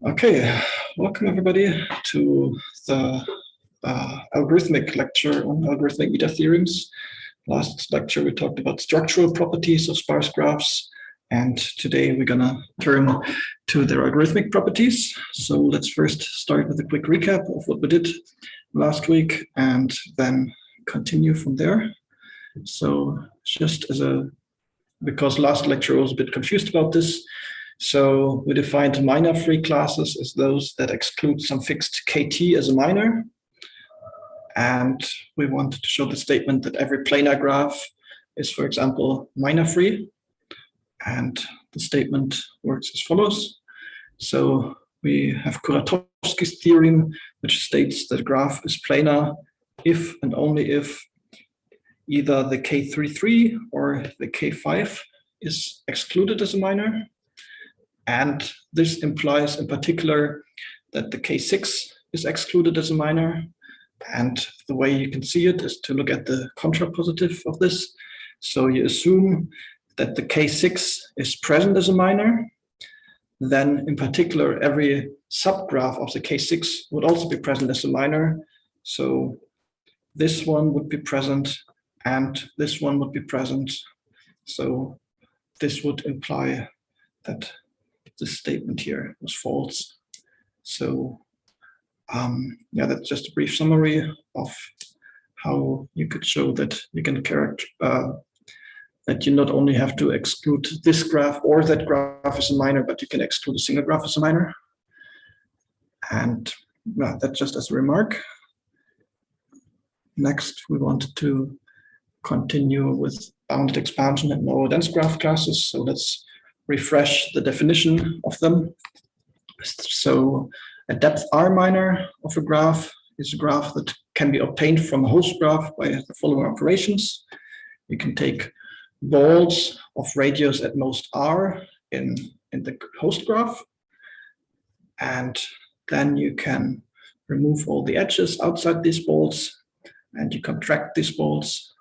Okay, welcome everybody to the algorithmic lecture on algorithmic meta theorems. Last lecture we talked about structural properties of sparse graphs, and today we're gonna turn to their algorithmic properties. So let's first start with a quick recap of what we did last week and then continue from there. So just because last lecture I was a bit confused about this. So we defined minor free classes as those that exclude some fixed KT as a minor. And we wanted to show the statement that every planar graph is, for example, minor free. And the statement works as follows. So we have Kuratowski's theorem, which states that a graph is planar if and only if either the K33 or the K5 is excluded as a minor. And this implies in particular that the K6 is excluded as a minor. And the way you can see it is to look at the contrapositive of this. So you assume that the K6 is present as a minor. Then in particular, every subgraph of the K6 would also be present as a minor. So this one would be present and this one would be present. So this would imply that this statement here was false. So yeah, that's just a brief summary of how you could show that you can that you not only have to exclude this graph or that graph as a minor, but you can exclude a single graph as a minor. And yeah, that's just as a remark. Next, we wanted to continue with bounded expansion and lower dense graph classes. So let's refresh the definition of them. So a depth R minor of a graph is a graph that can be obtained from a host graph by the following operations. You can take balls of radius at most R in the host graph, and then you can remove all the edges outside these balls, and you contract these balls.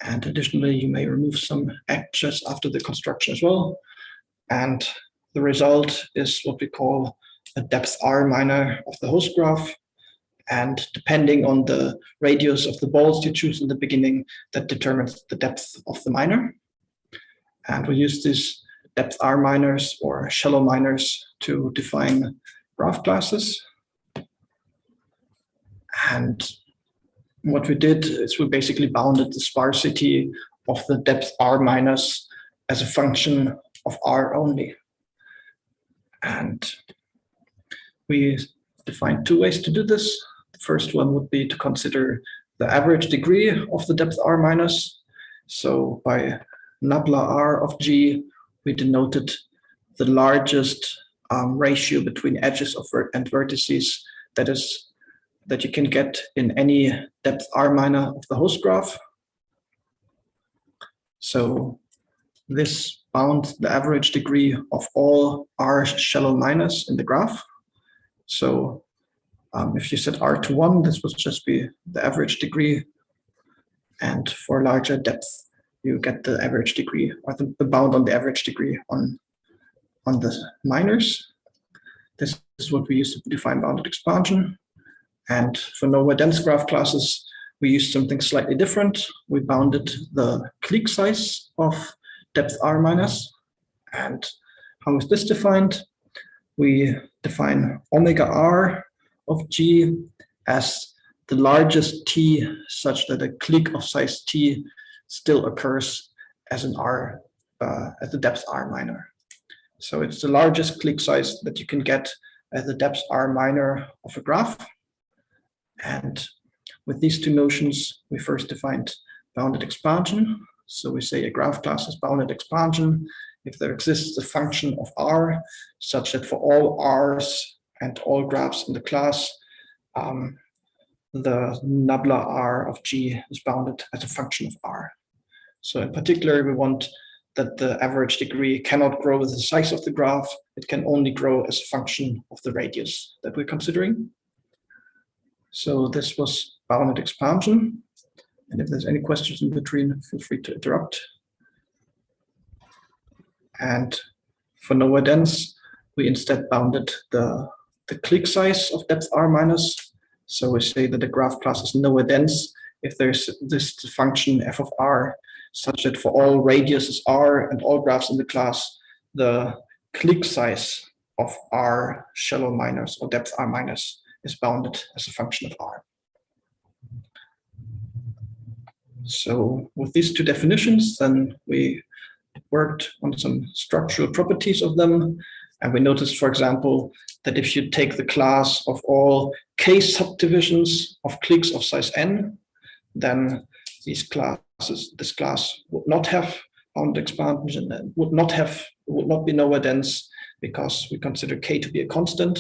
And additionally, you may remove some edges after the construction as well. And the result is what we call a depth R minor of the host graph. And depending on the radius of the balls you choose in the beginning, that determines the depth of the minor. And we use these depth R minors or shallow minors to define graph classes. And what we did is we basically bounded the sparsity of the depth R minus as a function of R only. And we defined two ways to do this. The first one would be to consider the average degree of the depth R minus. So by nabla R of G, we denoted the largest ratio between edges and vertices that you can get in any depth R minor of the host graph. So this bounds the average degree of all R shallow minors in the graph. So if you set R to 1, this would just be the average degree. And for larger depth, you get the average degree, or the bound on the average degree on the minors. This is what we use to define bounded expansion. And for nowhere dense graph classes, we used something slightly different. We bounded the clique size of depth R minus. And how is this defined? We define omega R of G as the largest T such that a clique of size T still occurs as an R, at the depth R minor. So it's the largest clique size that you can get at the depth R minor of a graph. And with these two notions, we first defined bounded expansion. So we say a graph class is bounded expansion if there exists a function of R such that for all R's and all graphs in the class, the nabla R of G is bounded as a function of R. So in particular, we want that the average degree cannot grow with the size of the graph. It can only grow as a function of the radius that we're considering. So this was bounded expansion. And if there's any questions in between, feel free to interrupt. And for nowhere dense, we instead bounded the clique size of depth r minus. So we say that the graph class is nowhere dense if there's this function f of r such that for all radiuses r and all graphs in the class, the clique size of r shallow minus or depth r minus is bounded as a function of r. So with these two definitions, then we worked on some structural properties of them. And we noticed, for example, that if you take the class of all k subdivisions of cliques of size n, then this class would not have bounded expansion and would not be nowhere dense because we consider k to be a constant.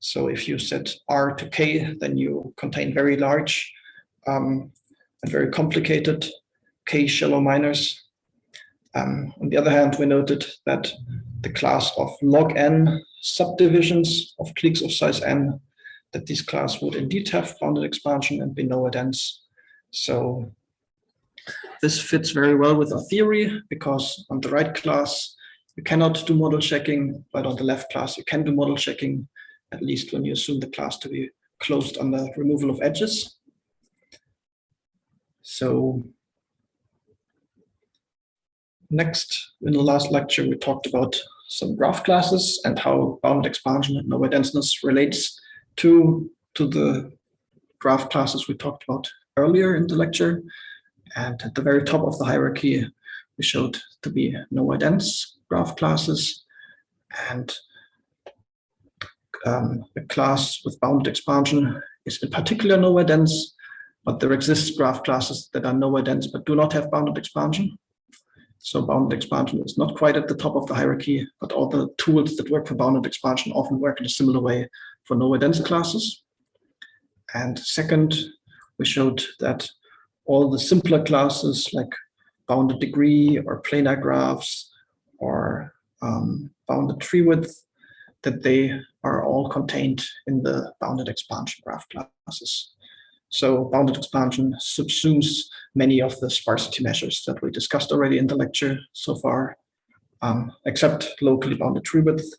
So if you set r to k, then you contain very large and very complicated k shallow minors. On the other hand, we noted that the class of log n subdivisions of cliques of size n, that this class would indeed have bounded expansion and be nowhere dense. So this fits very well with our theory, because on the right class, you cannot do model checking, but on the left class, you can do model checking, at least when you assume the class to be closed on the removal of edges. So next, in the last lecture, we talked about some graph classes and how bounded expansion and nowhere denseness relates to the graph classes we talked about earlier in the lecture. And at the very top of the hierarchy, we showed to be nowhere dense graph classes. And a class with bounded expansion is in particular nowhere dense, but there exists graph classes that are nowhere dense but do not have bounded expansion. So bounded expansion is not quite at the top of the hierarchy, but all the tools that work for bounded expansion often work in a similar way for nowhere dense classes. And second, we showed that all the simpler classes like bounded degree or planar graphs or bounded tree width, that they are all contained in the bounded expansion graph classes. So bounded expansion subsumes many of the sparsity measures that we discussed already in the lecture so far, except locally bounded tree width,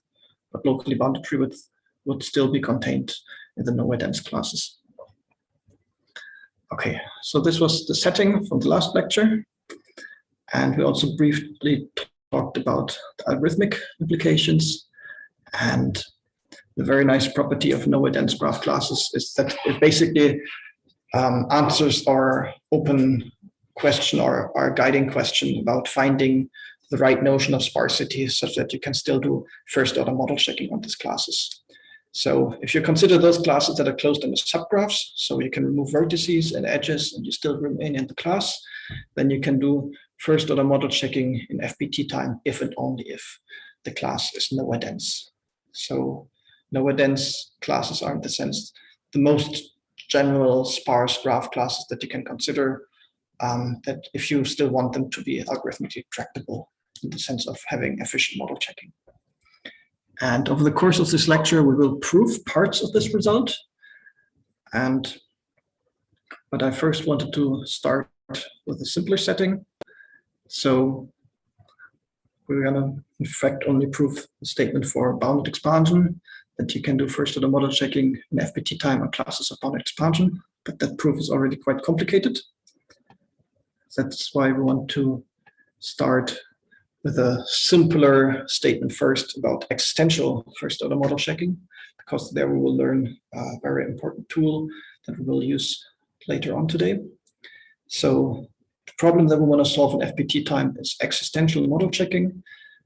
but locally bounded tree width would still be contained in the nowhere dense classes. Okay, so this was the setting from the last lecture. And we also briefly talked about the algorithmic implications. And the very nice property of nowhere dense graph classes is that it basically answers our open question or our guiding question about finding the right notion of sparsity such that you can still do first order model checking on these classes. So if you consider those classes that are closed in the subgraphs, so you can remove vertices and edges and you still remain in the class, then you can do first order model checking in FPT time if and only if the class is nowhere dense. So nowhere dense classes are in the sense the most general sparse graph classes that you can consider, that if you still want them to be algorithmically tractable in the sense of having efficient model checking. And over the course of this lecture, we will prove parts of this result. But I first wanted to start with a simpler setting. So we're gonna in fact only prove the statement for bounded expansion, that you can do first order model checking in FPT time on classes of bounded expansion, but that proof is already quite complicated. That's why we want to start with a simpler statement first about existential first order model checking, because there we will learn a very important tool that we will use later on today. So the problem that we want to solve in FPT time is existential model checking.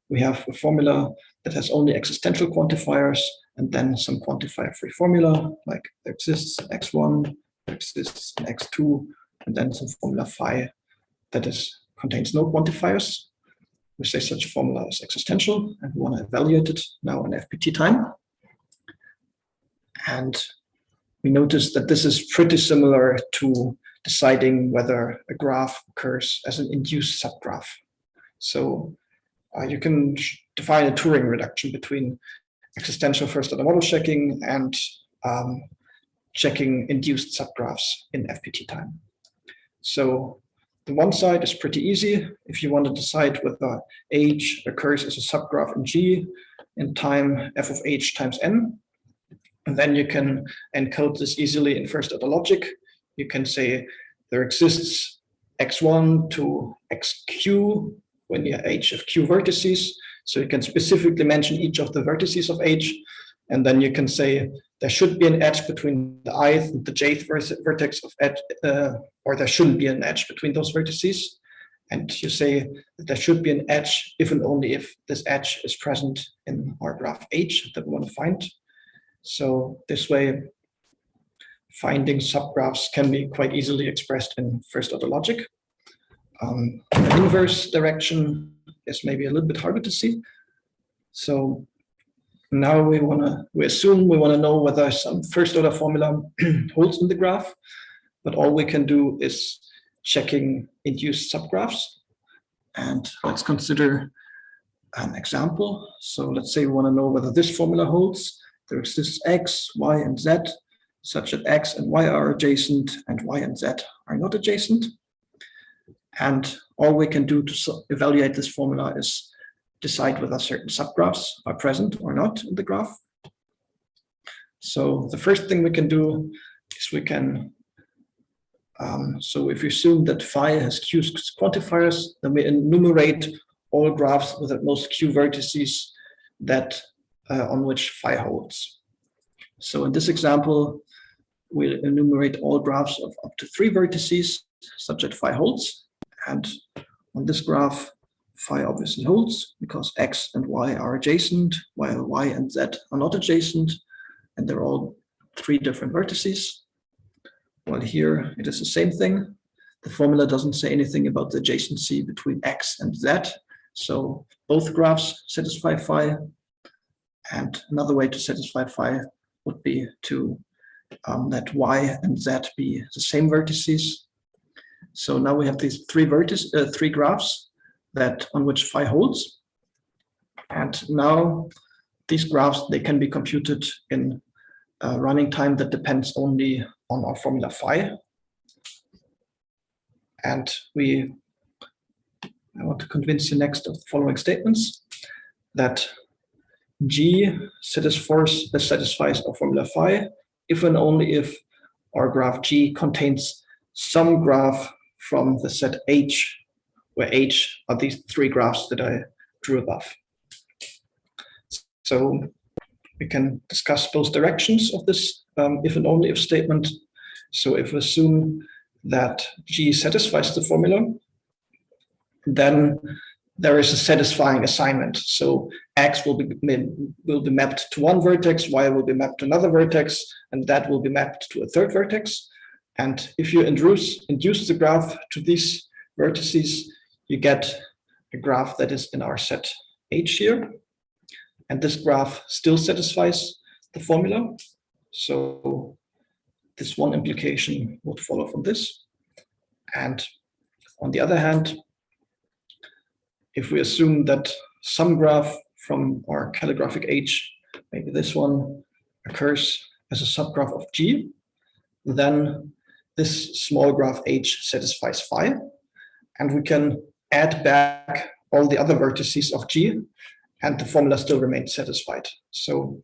We have a formula that has only existential quantifiers and then some quantifier-free formula, like there exists an x1, there exists an x2, and then some formula phi that contains no quantifiers. We say such a formula is existential, and we want to evaluate it now in FPT time. And we notice that this is pretty similar to deciding whether a graph occurs as an induced subgraph. So you can define a Turing reduction between existential first order model checking and checking induced subgraphs in FPT time. So the one side is pretty easy. If you want to decide whether H occurs as a subgraph in G, in time f of h times n. And then you can encode this easily in first order logic. You can say there exists x1 to xq when you have h of q vertices. So you can specifically mention each of the vertices of h. And then you can say there should be an edge between the ith and the jth vertex of edge, or there shouldn't be an edge between those vertices. And you say that there should be an edge if and only if this edge is present in our graph H that we want to find. So this way, finding subgraphs can be quite easily expressed in first order logic. The inverse direction is maybe a little bit harder to see. So now we assume we want to know whether some first order formula holds in the graph, but all we can do is checking induced subgraphs. And let's consider an example. So let's say we want to know whether this formula holds. There exists x, y, and z, such that x and y are adjacent and y and z are not adjacent. And all we can do to evaluate this formula is decide whether certain subgraphs are present or not in the graph. So the first thing we can do is we can, so if you assume that phi has q quantifiers, then we enumerate all graphs with at most q vertices that on which phi holds. So in this example, we'll enumerate all graphs of up to 3 vertices such that phi holds. And on this graph, phi obviously holds because x and y are adjacent, while y and z are not adjacent, and they're all 3 different vertices. While here it is the same thing. The formula doesn't say anything about the adjacency between x and z, so both graphs satisfy phi. And another way to satisfy phi would be to let y and z be the same vertices. So now we have these 3 graphs that on which phi holds. And now these graphs, they can be computed in a running time that depends only on our formula phi. And I want to convince you next of the following statements, that G satisfies our formula phi if and only if our graph G contains some graph from the set H, where H are these 3 graphs that I drew above. So we can discuss both directions of this if and only if statement. So if we assume that G satisfies the formula, then there is a satisfying assignment. So X will be mapped to one vertex, Y will be mapped to another vertex, and that will be mapped to a third vertex. And if you induce the graph to these vertices, you get a graph that is in our set H here. And this graph still satisfies the formula. So this one implication would follow from this. And on the other hand, if we assume that some graph from our calligraphic H, maybe this one, occurs as a subgraph of G, then this small graph H satisfies phi, and we can add back all the other vertices of G, and the formula still remains satisfied. So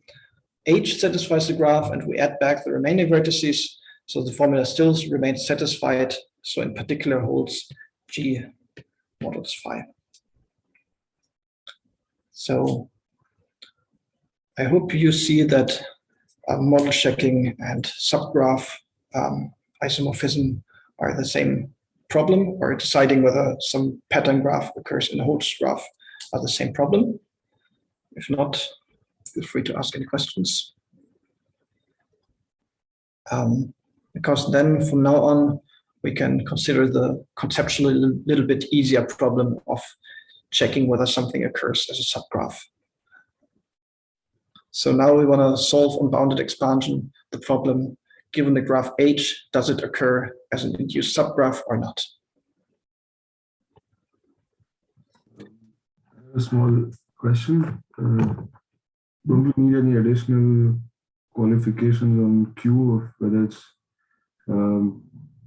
H satisfies the graph, and we add back the remaining vertices, so the formula still remains satisfied, so in particular holds G modulus phi. So I hope you see that model checking and subgraph isomorphism are the same problem, or deciding whether some pattern graph occurs in a host graph are the same problem. If not, feel free to ask any questions. Because then from now on, we can consider the conceptually little bit easier problem of checking whether something occurs as a subgraph. So now we want to solve unbounded expansion, the problem, given the graph H, does it occur as an induced subgraph or not? A small question. Don't we need any additional qualifications on Q of whether it's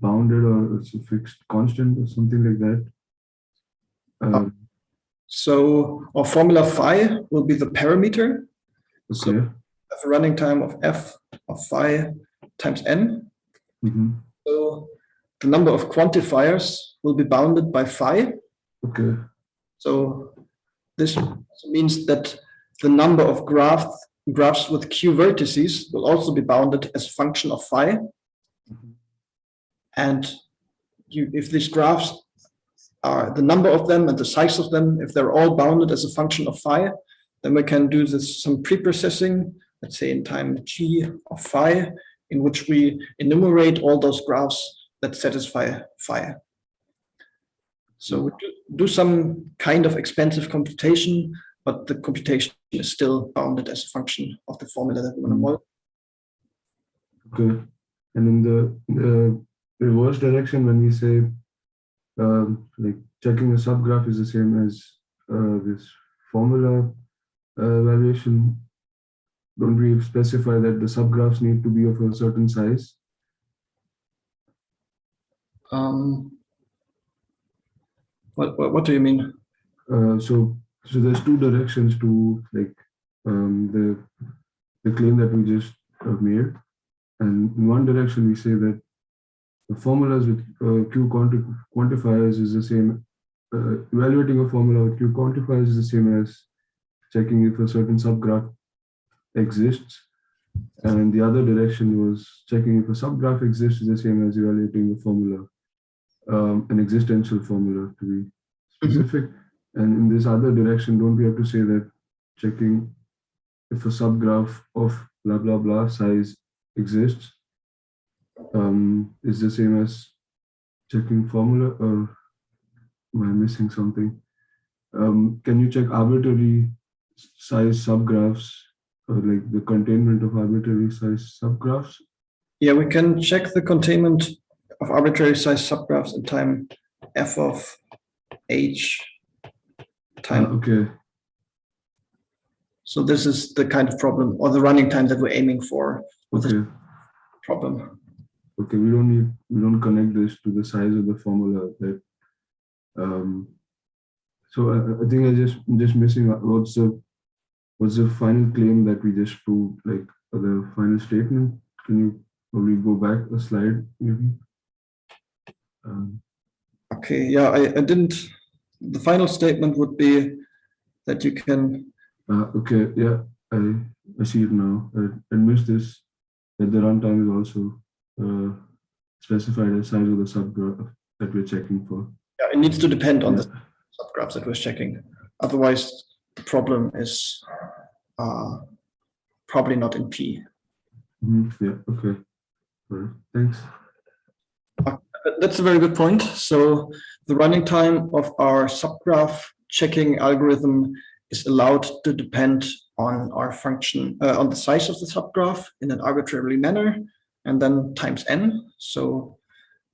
bounded or it's a fixed constant or something like that? So our formula phi will be the parameter. So Okay. have a running time of f of phi times n. Mhm. So the number of quantifiers will be bounded by phi. Okay. So this means that the number of graphs with q vertices will also be bounded as a function of phi. And if these graphs are the number of them and the size of them, if they're all bounded as a function of phi, then we can do some pre-processing, let's say in time g of phi, in which we enumerate all those graphs that satisfy phi. So we do some kind of expensive computation, but the computation is still bounded as a function of the formula that we want to model. Okay. And in the reverse direction, when we say like checking a subgraph is the same as this formula evaluation, don't we specify that the subgraphs need to be of a certain size? What do you mean? So there's two directions to like the claim that we just made, and in one direction we say that the formulas with Q quantifiers is the same. Evaluating a formula with Q quantifiers is the same as checking if a certain subgraph exists. And the other direction was checking if a subgraph exists is the same as evaluating the formula, an existential formula to be specific. And in this other direction, don't we have to say that checking if a subgraph of blah, blah, blah size exists is the same as checking formula, or am I missing something? Can you check arbitrary size subgraphs, or like the containment of arbitrary size subgraphs? Yeah, we can check the containment of arbitrary size subgraphs in time f of h time. Okay. So this is the kind of problem, or the running time that we're aiming for with this problem. Okay, we don't connect this to the size of the formula. That so I think I'm just missing what's the final claim that we just proved, like the final statement. Can you probably go back a slide maybe? Okay, yeah, I didn't. The final statement would be that you can. Okay, yeah, I see it now. I missed this. That the runtime is also specified as size of the subgraph that we're checking for. Yeah, it needs to depend on the subgraphs that we're checking. Otherwise, the problem is probably not in P. Yeah, okay. All right, thanks. That's a very good point. So the running time of our subgraph checking algorithm is allowed to depend on our function, on the size of the subgraph in an arbitrary manner, and then times n. So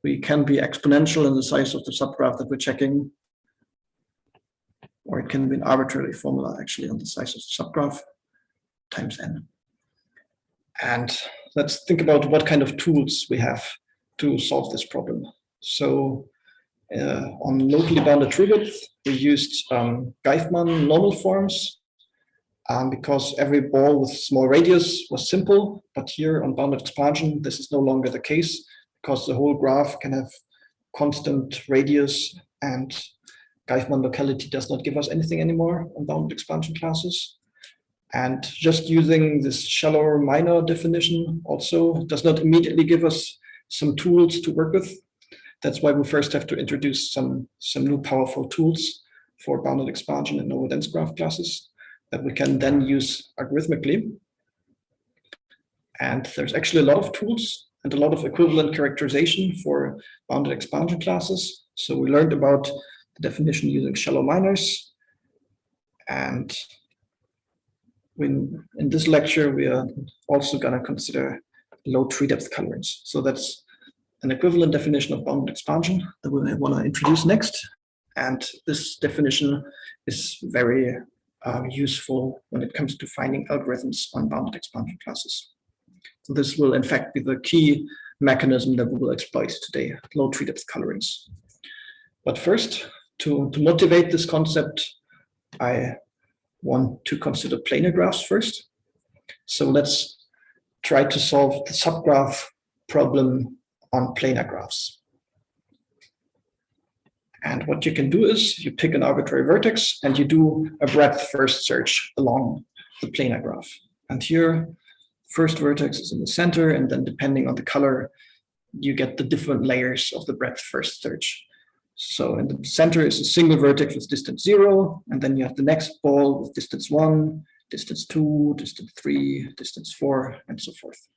we can be exponential in the size of the subgraph that we're checking, or it can be an arbitrary formula actually on the size of the subgraph times n. And let's think about what kind of tools we have to solve this problem. So on locally bounded tree width, we used Geifmann normal forms because every ball with small radius was simple. But here on bounded expansion, this is no longer the case because the whole graph can have constant radius, and Geifmann locality does not give us anything anymore on bounded expansion classes. And just using this shallow minor definition also does not immediately give us some tools to work with. That's why we first have to introduce some new powerful tools for bounded expansion and over dense graph classes that we can then use algorithmically. And there's actually a lot of tools and a lot of equivalent characterization for bounded expansion classes. So we learned about the definition using shallow minors. And in this lecture, we are also going to consider low tree depth colorings. So that's an equivalent definition of bounded expansion that we want to introduce next. And this definition is very useful when it comes to finding algorithms on bounded expansion classes. So this will in fact be the key mechanism that we will exploit today, low tree depth colorings. But first, to motivate this concept, I want to consider planar graphs first. So let's try to solve the subgraph problem on planar graphs. And what you can do is you pick an arbitrary vertex and you do a breadth first search along the planar graph. And here, first vertex is in the center, and then depending on the color, you get the different layers of the breadth first search. So in the center is a single vertex with distance 0, and then you have the next ball with distance 1, distance 2, distance 3, distance 4, and so forth.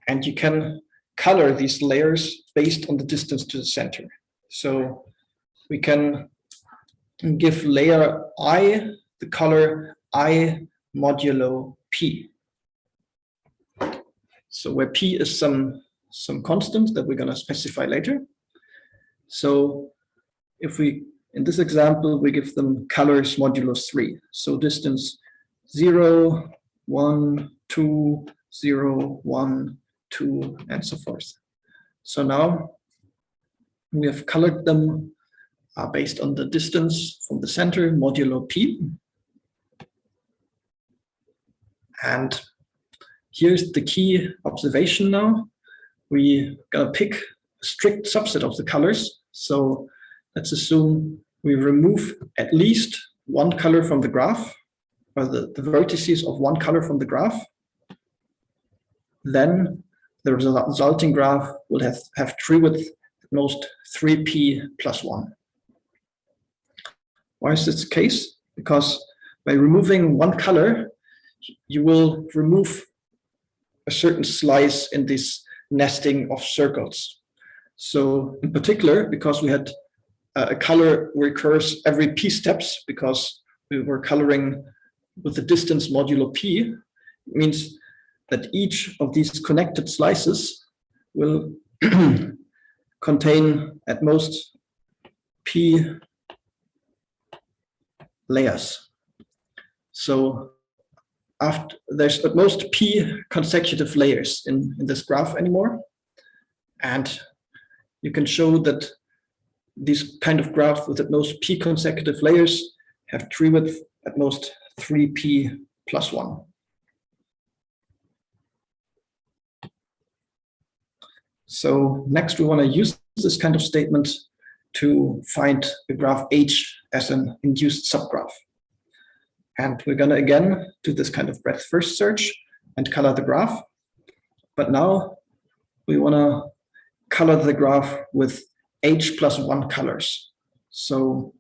And you can color these layers based on the distance to the center. So we can give layer I the color I modulo P. So where P is some constant that we're going to specify later. So if we, in this example, we give them colors modulo 3. So distance 0, 1, 2, 0, 1, 2, and so forth. So now we have colored them based on the distance from the center modulo P. And here's the key observation now. We're going to pick a strict subset of the colors. So let's assume we remove at least one color from the graph, or the vertices of one color from the graph. Then the resulting graph will have tree width at most 3p plus 1. Why is this the case? Because by removing one color, you will remove a certain slice in this nesting of circles. So in particular, because we had a color recurs every p steps, because we were coloring with the distance modulo p, it means that each of these connected slices will contain at most p layers. So after there's at most p consecutive layers in this graph anymore. And you can show that these kind of graphs with at most p consecutive layers have tree width at most 3p plus 1. So next we want to use this kind of statement to find the graph H as an induced subgraph. And we're going to again do this kind of breadth first search and color the graph. But now we want to color the graph with H plus 1 colors. So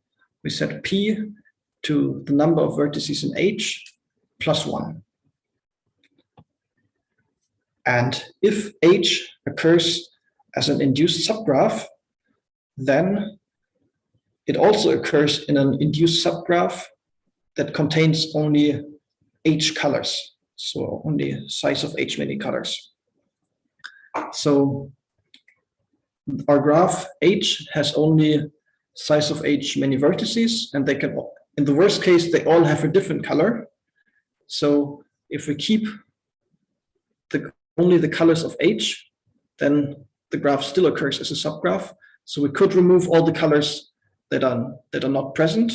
we set P to the number of vertices in H plus 1. And if H occurs as an induced subgraph, then it also occurs in an induced subgraph that contains only H colors, so only size of H many colors. So our graph H has only size of H many vertices, and they can, in the worst case, they all have a different color. So if we keep only the colors of H, then the graph still occurs as a subgraph. So we could remove all the colors that are not present.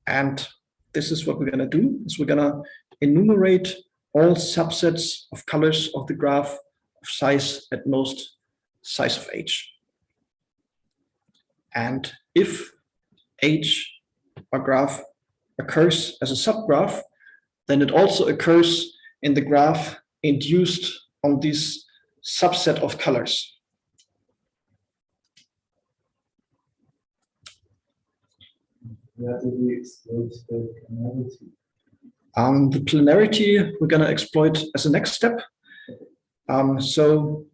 And this is what we're going to do, is we're going to enumerate all subsets of colors of the graph of size at most size of H. And if H, our graph, occurs as a subgraph, then it also occurs in the graph induced on this subset of colors. Where do we exploit the planarity? The planarity we're going to exploit as a next step. So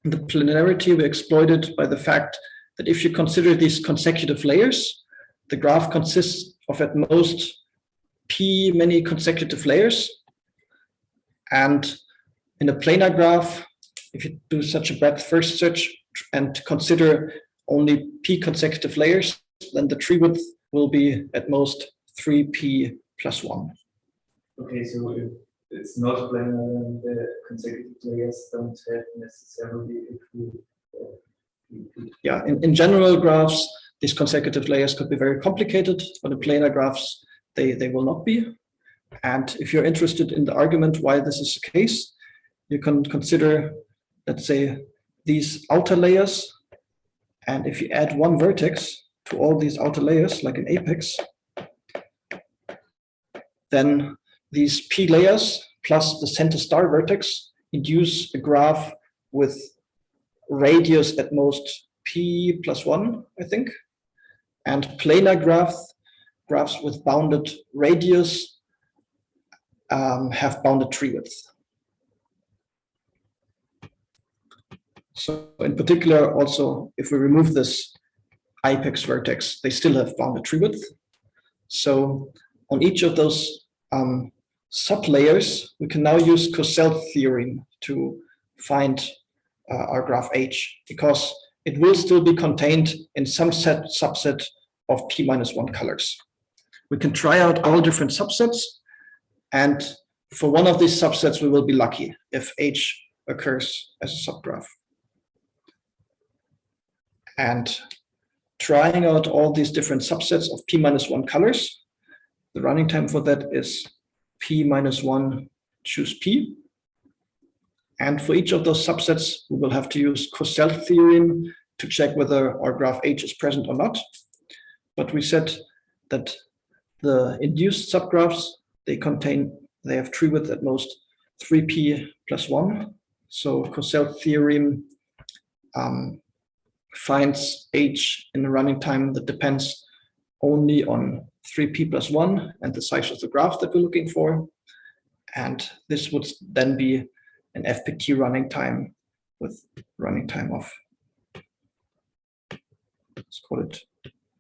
the planarity we exploited by the fact that if you consider these consecutive layers, the graph consists of at most p many consecutive layers. And in a planar graph, if you do such a breadth first search and consider only p consecutive layers, then the tree width will be at most 3p plus 1. Okay, so if it's not planar, then the consecutive layers don't have necessarily a true. Yeah, in general graphs, these consecutive layers could be very complicated, but in planar graphs, they will not be. And if you're interested in the argument why this is the case, you can consider, let's say, these outer layers. And if you add one vertex to all these outer layers, like an apex, then these P layers plus the center star vertex induce a graph with radius at most P plus 1, I think. And planar graphs with bounded radius have bounded tree width. So in particular, also, if we remove this apex vertex, they still have bounded tree width. So on each of those sublayers, we can now use Cosell theorem to find our graph H, because it will still be contained in some subset of P-1 colors. We can try out all different subsets, and for one of these subsets, we will be lucky if H occurs as a subgraph. And trying out all these different subsets of P-1 colors, the running time for that is P-1 choose P. And for each of those subsets, we will have to use Cosell theorem to check whether our graph H is present or not. But we said that the induced subgraphs, they have tree width at most 3P plus 1. So Cosell theorem finds H in a running time that depends only on 3P plus 1 and the size of the graph that we're looking for. And this would then be an FPT running time with running time of, let's call it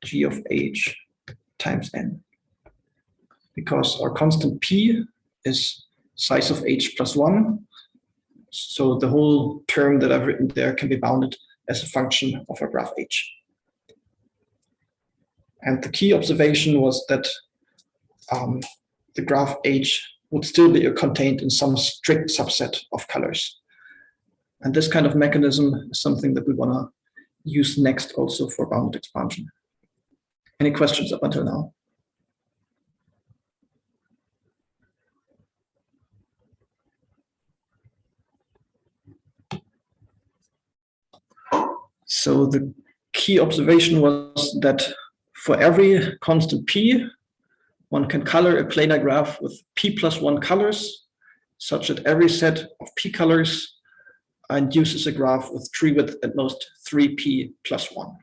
G of H times N. Because our constant P is size of H plus 1. So the whole term that I've written there can be bounded as a function of our graph H. And the key observation was that the graph H would still be contained in some strict subset of colors. And this kind of mechanism is something that we want to use next also for bounded expansion. Any questions up until now? So the key observation was that for every constant P, one can color a planar graph with P plus 1 colors, such that every set of P colors induces a graph with tree width at most 3P plus 1.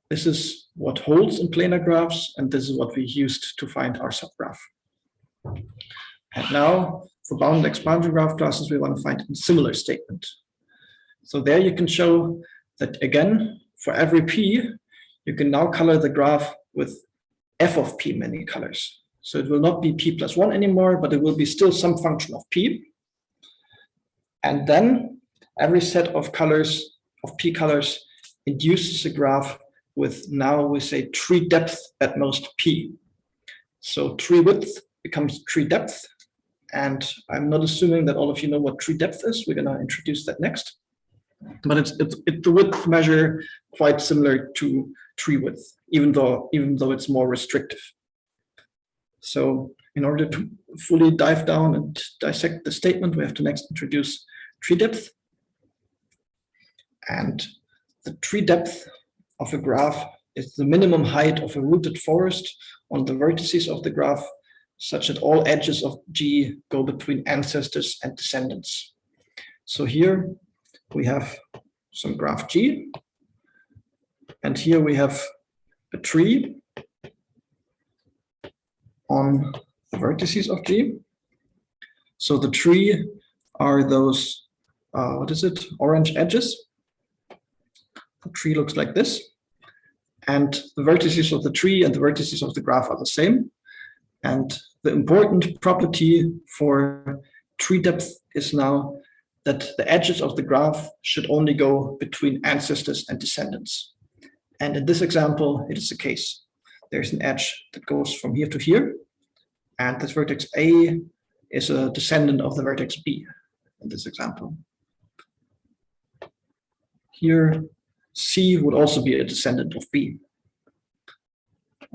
This is what holds in planar graphs, and this is what we used to find our subgraph. And now, for bounded expansion graph classes, we want to find a similar statement. So there you can show that, again, for every P, you can now color the graph with f of P many colors. So it will not be P plus 1 anymore, but it will be still some function of P. And then every set of colors, of P colors, induces a graph with, now we say, tree depth at most P. So tree width becomes tree depth. And I'm not assuming that all of you know what tree depth is. We're going to introduce that next. But it's the width measure quite similar to tree width, even though it's more restrictive. So in order to fully dive down and dissect the statement, we have to next introduce tree depth. And the tree depth of a graph is the minimum height of a rooted forest on the vertices of the graph, such that all edges of G go between ancestors and descendants. So here we have some graph G, and here we have a tree on the vertices of G. So the tree are those, orange edges. The tree looks like this. And the vertices of the tree and the vertices of the graph are the same. And the important property for tree depth is now that the edges of the graph should only go between ancestors and descendants. And in this example, it is the case. There's an edge that goes from here to here, and this vertex A is a descendant of the vertex B in this example. Here C would also be a descendant of B.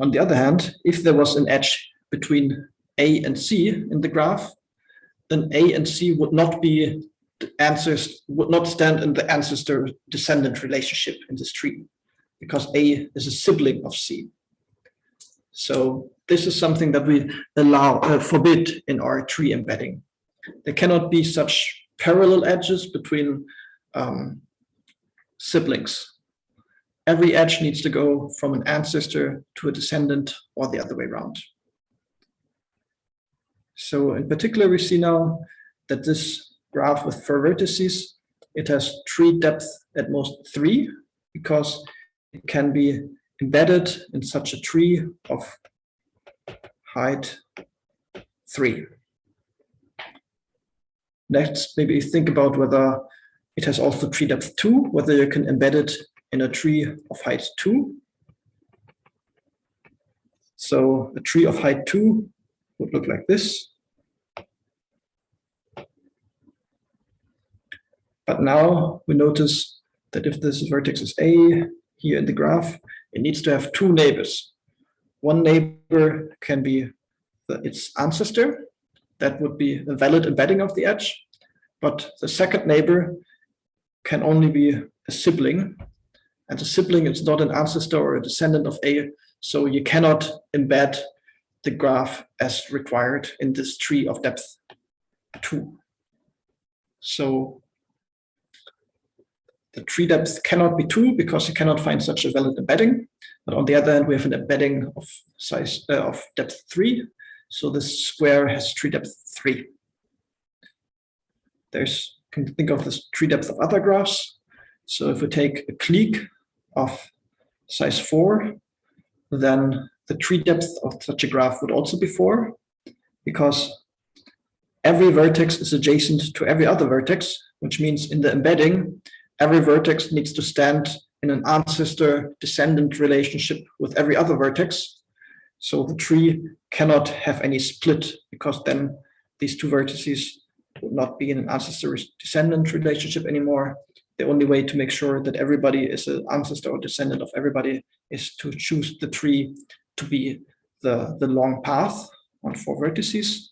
On the other hand, if there was an edge between A and C in the graph, then A and C would not be the answers, would not stand in the ancestor-descendant relationship in this tree, because A is a sibling of C. So this is something that we forbid in our tree embedding. There cannot be such parallel edges between siblings. Every edge needs to go from an ancestor to a descendant or the other way around. So in particular, we see now that this graph with 4 vertices, it has tree depth at most 3, because it can be embedded in such a tree of height 3. Next, maybe think about whether it has also tree depth 2, whether you can embed it in a tree of height 2. So a tree of height 2 would look like this. But now we notice that if this vertex is A here in the graph, it needs to have 2 neighbors. One neighbor can be its ancestor. That would be a valid embedding of the edge. But the second neighbor can only be a sibling. And the sibling is not an ancestor or a descendant of A. So you cannot embed the graph as required in this tree of depth 2. So the tree depth cannot be 2 because you cannot find such a valid embedding. But on the other hand, we have an embedding of size of depth 3. So this square has tree depth 3. Can think of this tree depth of other graphs. So if we take a clique of size 4, then the tree depth of such a graph would also be 4, because every vertex is adjacent to every other vertex, which means in the embedding, every vertex needs to stand in an ancestor-descendant relationship with every other vertex. So the tree cannot have any split, because then these 2 vertices would not be in an ancestor-descendant relationship anymore. The only way to make sure that everybody is an ancestor or descendant of everybody is to choose the tree to be the long path on 4 vertices.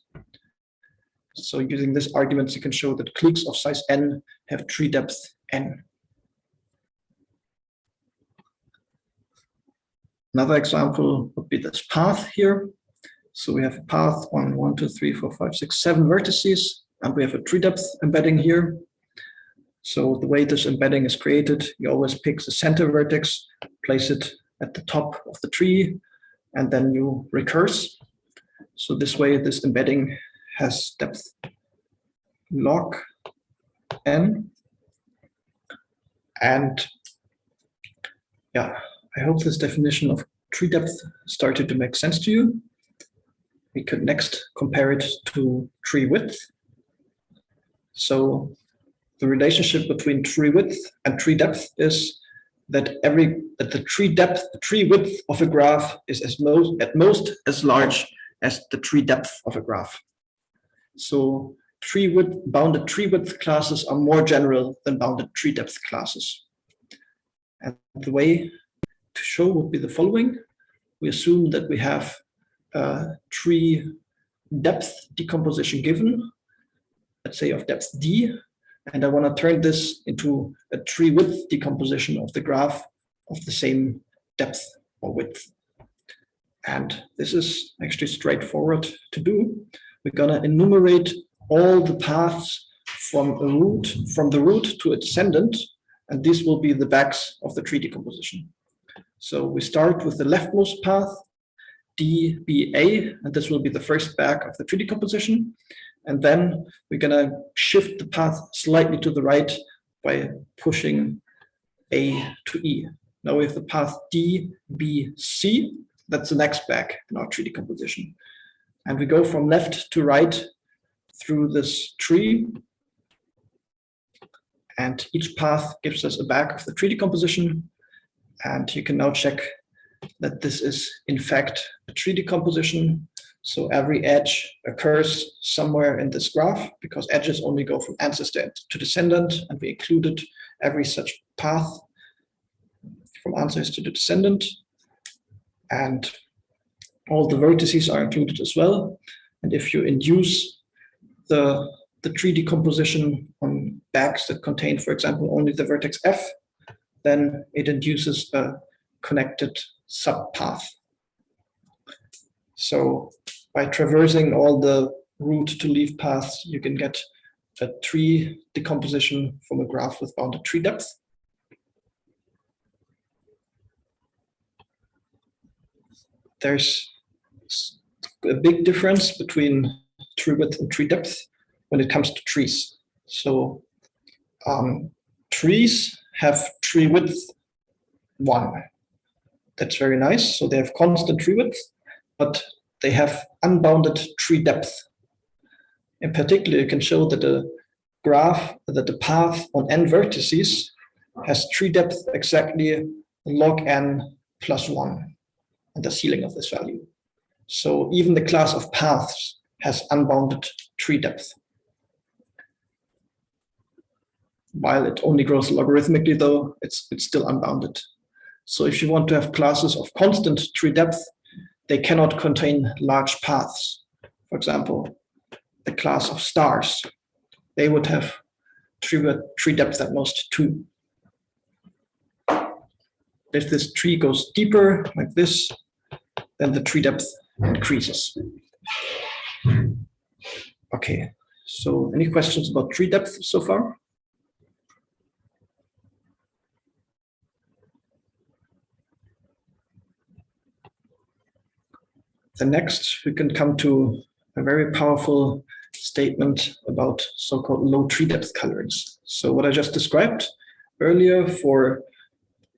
So using this argument, you can show that cliques of size n have tree depth n. Another example would be this path here. So we have a path 1, 2, 3, 4, 5, 6, 7 vertices, and we have a tree depth embedding here. So the way this embedding is created, you always pick the center vertex, place it at the top of the tree, and then you recurse. So this way, this embedding has depth log n. And yeah, I hope this definition of tree depth started to make sense to you. We could next compare it to tree width. So the relationship between tree width and tree depth is that the tree width of a graph is at most as large as the tree depth of a graph. So bounded tree width classes are more general than bounded tree depth classes. And the way to show would be the following. We assume that we have a tree depth decomposition given, let's say of depth d, and I want to turn this into a tree width decomposition of the graph of the same depth or width. And this is actually straightforward to do. We're going to enumerate all the paths from the root to a descendant, and this will be the backs of the tree decomposition. So we start with the leftmost path, DBA, and this will be the first back of the tree decomposition. And then we're going to shift the path slightly to the right by pushing A to E. Now we have the path DBC. That's the next back in our tree decomposition. And we go from left to right through this tree. And each path gives us a back of the tree decomposition. And you can now check that this is, in fact, a tree decomposition. So every edge occurs somewhere in this graph, because edges only go from ancestor to descendant, and we included every such path from ancestor to descendant. And all the vertices are included as well. And if you induce the tree decomposition on bags that contain, for example, only the vertex F, then it induces a connected subpath. So by traversing all the root to leaf paths, you can get a tree decomposition from a graph with bounded tree depth. There's a big difference between tree width and tree depth when it comes to trees. So trees have tree width 1. That's very nice. So they have constant tree width, but they have unbounded tree depth. In particular, you can show that the graph, that the path on n vertices has tree depth exactly log n plus 1 and the ceiling of this value. So even the class of paths has unbounded tree depth. While it only grows logarithmically, though, it's still unbounded. So if you want to have classes of constant tree depth, they cannot contain large paths. For example, the class of stars, they would have tree depth at most 2. If this tree goes deeper, like this, then the tree depth increases. Okay, so any questions about tree depth so far? The next, we can come to a very powerful statement about so-called low tree depth colorings. So what I just described earlier for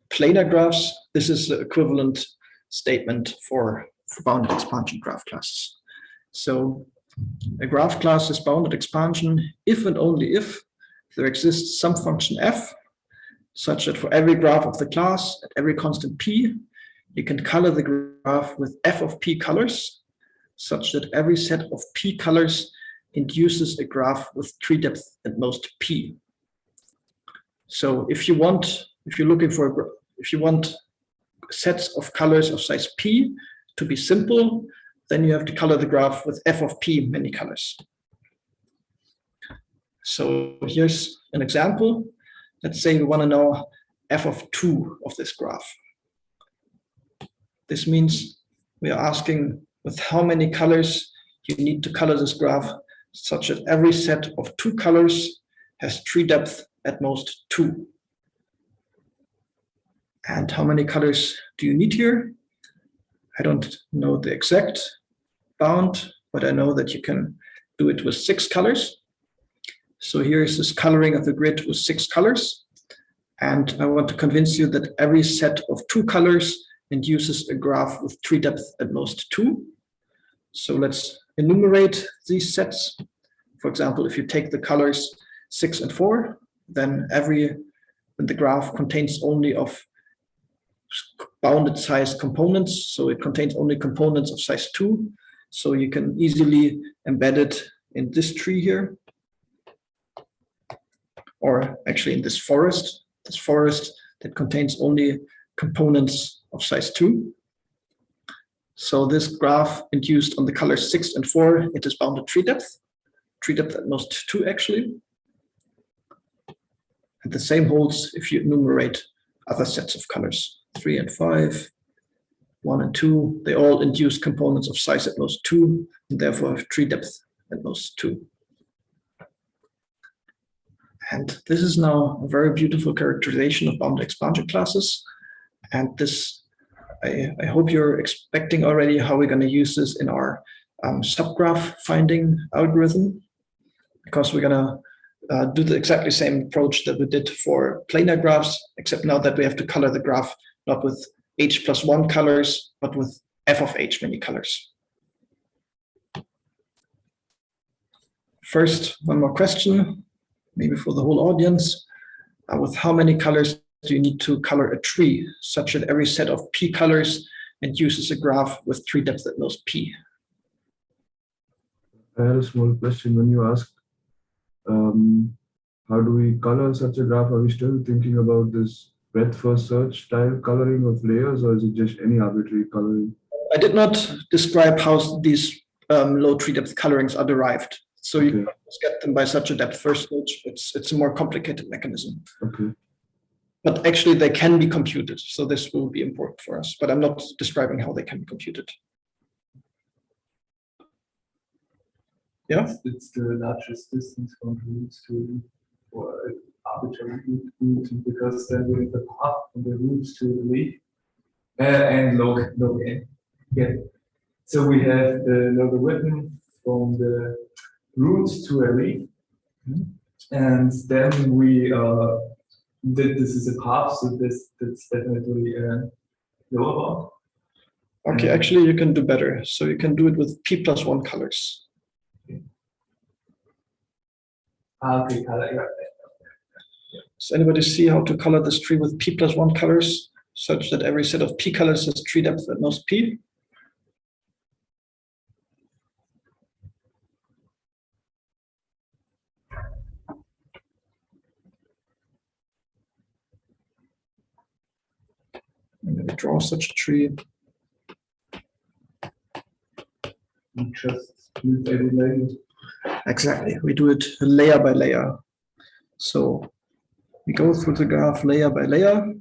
planar graphs, this is the equivalent statement for bounded expansion graph classes. So a graph class is bounded expansion if and only if there exists some function f, such that for every graph of the class at every constant p, you can color the graph with f of p colors, such that every set of p colors induces a graph with tree depth at most p. So if you want sets of colors of size p to be simple, then you have to color the graph with f of p many colors. So here's an example. Let's say we want to know f of 2 of this graph. This means we are asking with how many colors you need to color this graph such that every set of 2 colors has tree depth at most 2. And how many colors do you need here? I don't know the exact bound, but I know that you can do it with 6 colors. So here is this coloring of the grid with 6 colors. And I want to convince you that every set of 2 colors induces a graph with tree depth at most 2. So let's enumerate these sets. For example, if you take the colors 6 and 4, then the graph contains only of bounded size components. So it contains only components of size 2. So you can easily embed it in this tree here, or actually in this forest that contains only components of size 2. So this graph induced on the colors 6 and 4, it is bounded tree depth at most 2 actually. And the same holds if you enumerate other sets of colors, 3 and 5, 1 and 2, they all induce components of size at most 2, and therefore have tree depth at most 2. And this is now a very beautiful characterization of bounded expansion classes. And this, I hope you're expecting already how we're going to use this in our subgraph finding algorithm, because we're going to do the exactly same approach that we did for planar graphs, except now that we have to color the graph not with h plus 1 colors, but with f of h many colors. First, one more question, maybe for the whole audience. With how many colors do you need to color a tree, such that every set of p colors induces a graph with tree depth at most p? I had a small question. When you asked, how do we color such a graph, are we still thinking about this breadth first search style coloring of layers, or is it just any arbitrary coloring? I did not describe how these low tree depth colorings are derived. So you can just get them by such a depth first search. It's a more complicated mechanism. Okay. But actually they can be computed. So this will be important for us, but I'm not describing how they can be computed. Yeah. It's the largest distance from roots to or arbitrary root, because then we have the path from the roots to the leaf and log n. Yeah. So we have the logarithm from the roots to a leaf, and then we this is a path, so that's definitely lower bound. Okay, actually you can do better. So you can do it with p+1 colors. Okay, color, yeah. Does anybody see how to color this tree with p+1 colors such that every set of p colors has tree depth at most p? I'm going to draw such a tree. We just use every layer. Exactly, we do it layer by layer. So we go through the graph layer by layer,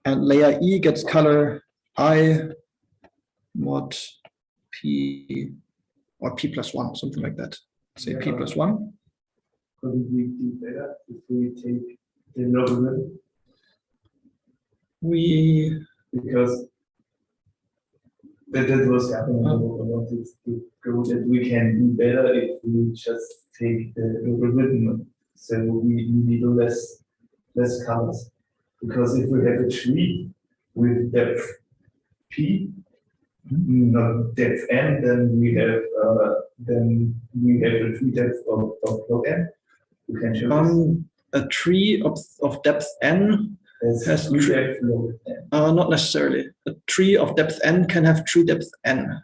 and layer E gets color I mod P or p+1, something like that. Say p+1. Could we do better if we take the logarithm? Because that was happening. I wanted to go that we can do better if we just take the logarithm. So we need less colors. Because if we have a tree with depth p, not depth n, then we have a tree depth of log n. You can show a tree of depth n has tree depth log n. Not necessarily. A tree of depth n can have tree depth n.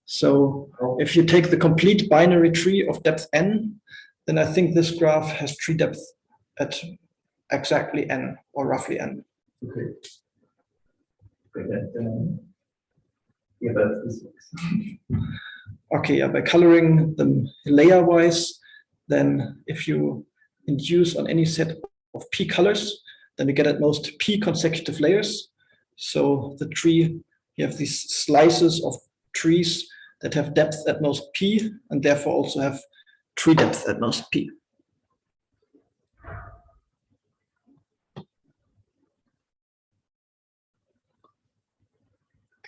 So if you take the complete binary tree of depth n, then I think this graph has tree depth at exactly n or roughly n. Okay. Yeah, but this works. Okay, yeah, by coloring them layer-wise, then if you induce on any set of p colors, then you get at most p consecutive layers. So the tree, you have these slices of trees that have depth at most p, and therefore also have tree depth at most p.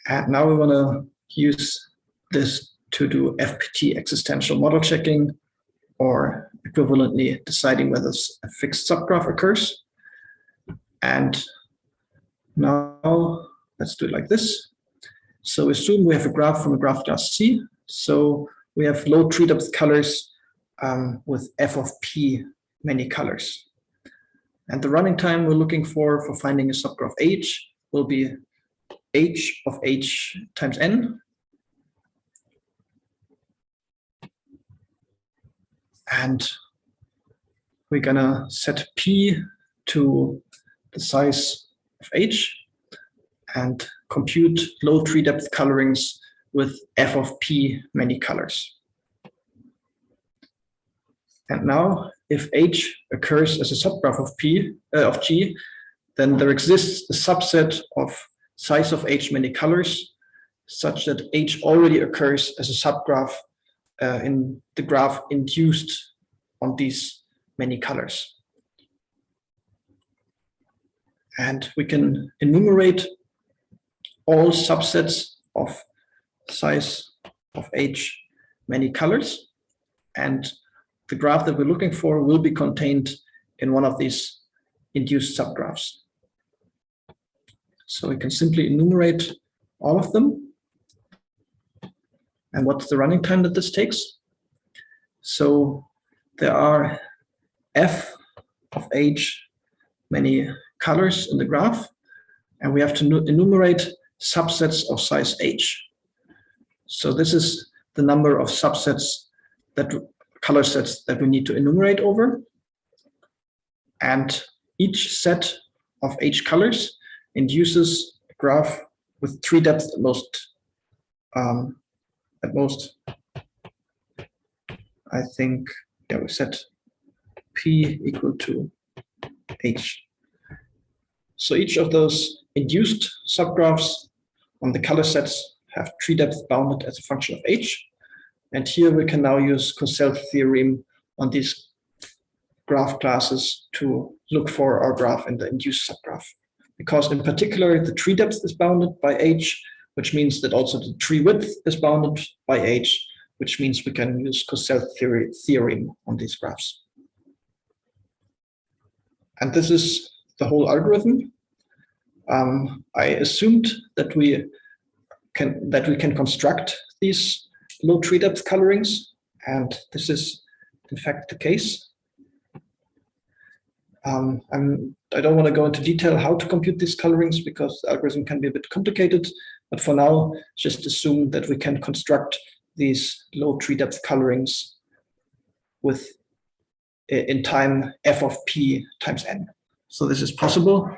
And now we want to use this to do FPT existential model checking, or equivalently deciding whether a fixed subgraph occurs. And now let's do it like this. So assume we have a graph from a graph class C. So we have low tree depth colors with f of p many colors. And the running time we're looking for finding a subgraph H will be H of H times n. And we're gonna set P to the size of H and compute low tree depth colorings with f of P many colors. And now if H occurs as a subgraph of P of G, then there exists a subset of size of H many colors such that H already occurs as a subgraph in the graph induced on these many colors. And we can enumerate all subsets of size of H many colors, and the graph that we're looking for will be contained in one of these induced subgraphs. So we can simply enumerate all of them. And what's the running time that this takes? So there are f of H many colors in the graph, and we have to enumerate subsets of size H. So this is the number of subsets, that color sets that we need to enumerate over. And each set of H colors induces a graph with 3 depths at most. I think, yeah, we set P equal to H. So each of those induced subgraphs on the color sets have 3 depths bounded as a function of H. And here we can now use Cosel's theorem on these graph classes to look for our graph in the induced subgraph. Because in particular, the tree depth is bounded by H, which means that also the tree width is bounded by H, which means we can use Cosel's theorem on these graphs. And this is the whole algorithm. I assumed that we can construct these low tree depth colorings, and this is in fact the case. I don't want to go into detail how to compute these colorings because the algorithm can be a bit complicated, but for now, just assume that we can construct these low tree depth colorings with in time f of p times n. So this is possible.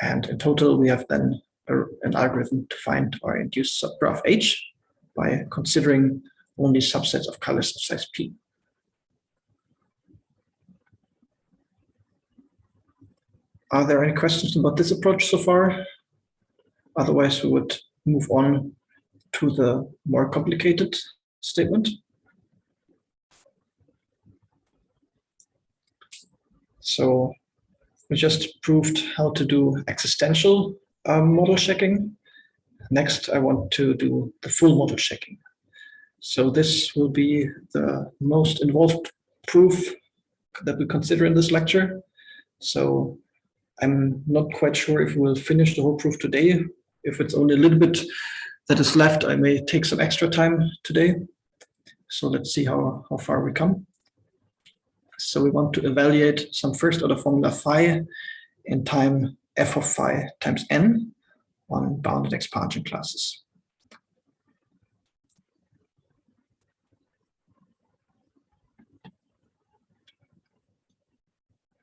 And in total, we have then an algorithm to find our induced subgraph H by considering only subsets of colors of size p. Are there any questions about this approach so far? Otherwise, we would move on to the more complicated statement. So we just proved how to do existential model checking. Next, I want to do the full model checking. So this will be the most involved proof that we consider in this lecture. So I'm not quite sure if we'll finish the whole proof today. If it's only a little bit that is left, I may take some extra time today. So let's see how far we come. So we want to evaluate some first order formula phi in time f of phi times n on bounded expansion classes.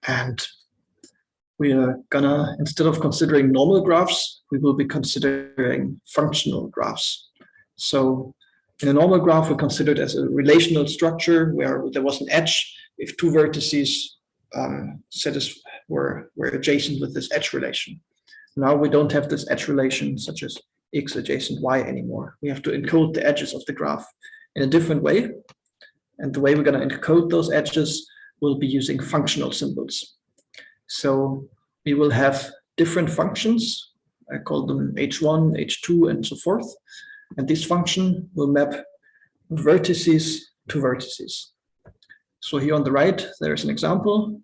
And we are gonna, instead of considering normal graphs, we will be considering functional graphs. So in a normal graph, we consider it as a relational structure where there was an edge if 2 vertices were adjacent with this edge relation. Now we don't have this edge relation such as x adjacent y anymore. We have to encode the edges of the graph in a different way. And the way we're going to encode those edges will be using functional symbols. So we will have different functions. I call them h1, h2, and so forth. And this function will map vertices to vertices. So here on the right, there's an example.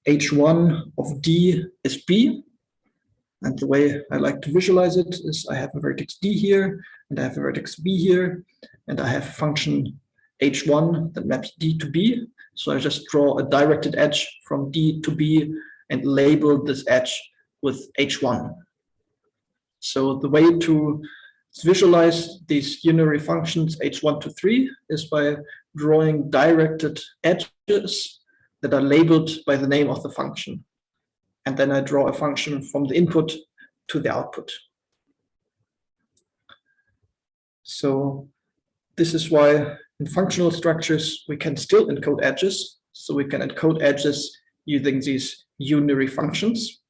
h1 of d is b. And the way I like to visualize it is I have a vertex d here, and I have a vertex b here, and I have a function h1 that maps d to b. So I just draw a directed edge from d to b and label this edge with h1. So the way to visualize these unary functions h1 to 3 is by drawing directed edges that are labeled by the name of the function. And then I draw a function from the input to the output. So this is why in functional structures, we can still encode edges. So we can encode edges using these unary functions.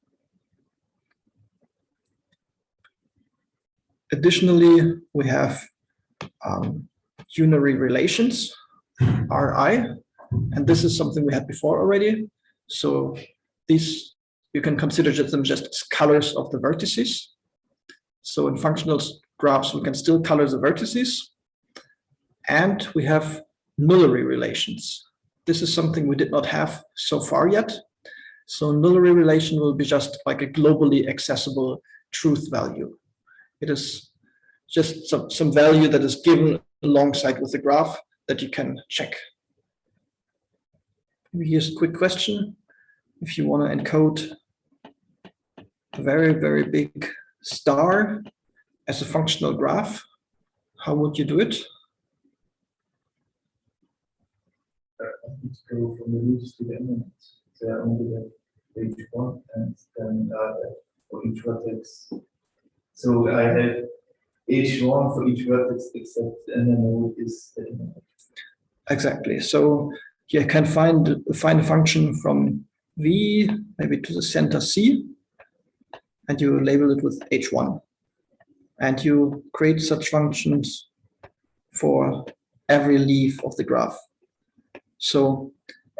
Additionally, we have unary relations, Ri, and this is something we had before already. So these, you can consider them just as colors of the vertices. So in functional graphs, we can still color the vertices. And we have nullary relations. This is something we did not have so far yet. So nullary relation will be just like a globally accessible truth value. It is just some value that is given alongside with the graph that you can check. Here's a quick question. If you want to encode a very, very big star as a functional graph, how would you do it? Go from the roots to the elements. So I only have H1 and then for each vertex. So I have H1 for each vertex except the inner node is the inner node. Exactly. So you can find a function from V maybe to the center C, and you label it with H1. And you create such functions for every leaf of the graph. So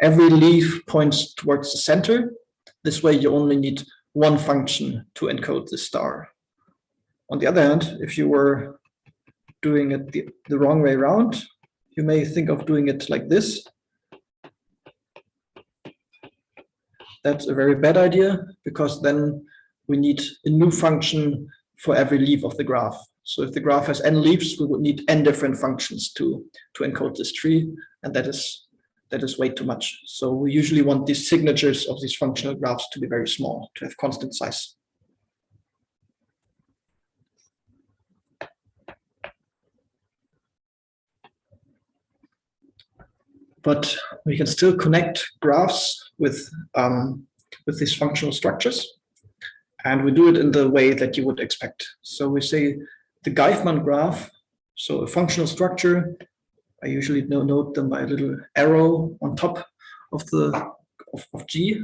every leaf points towards the center. This way you only need one function to encode the star. On the other hand, if you were doing it the wrong way around, you may think of doing it like this. That's a very bad idea, because then we need a new function for every leaf of the graph. So if the graph has n leaves, we would need n different functions to encode this tree, and that is way too much. So we usually want these signatures of these functional graphs to be very small, to have constant size. But we can still connect graphs with these functional structures. And we do it in the way that you would expect. So we say the Geifmann graph, so a functional structure, I usually note them by a little arrow on top of G.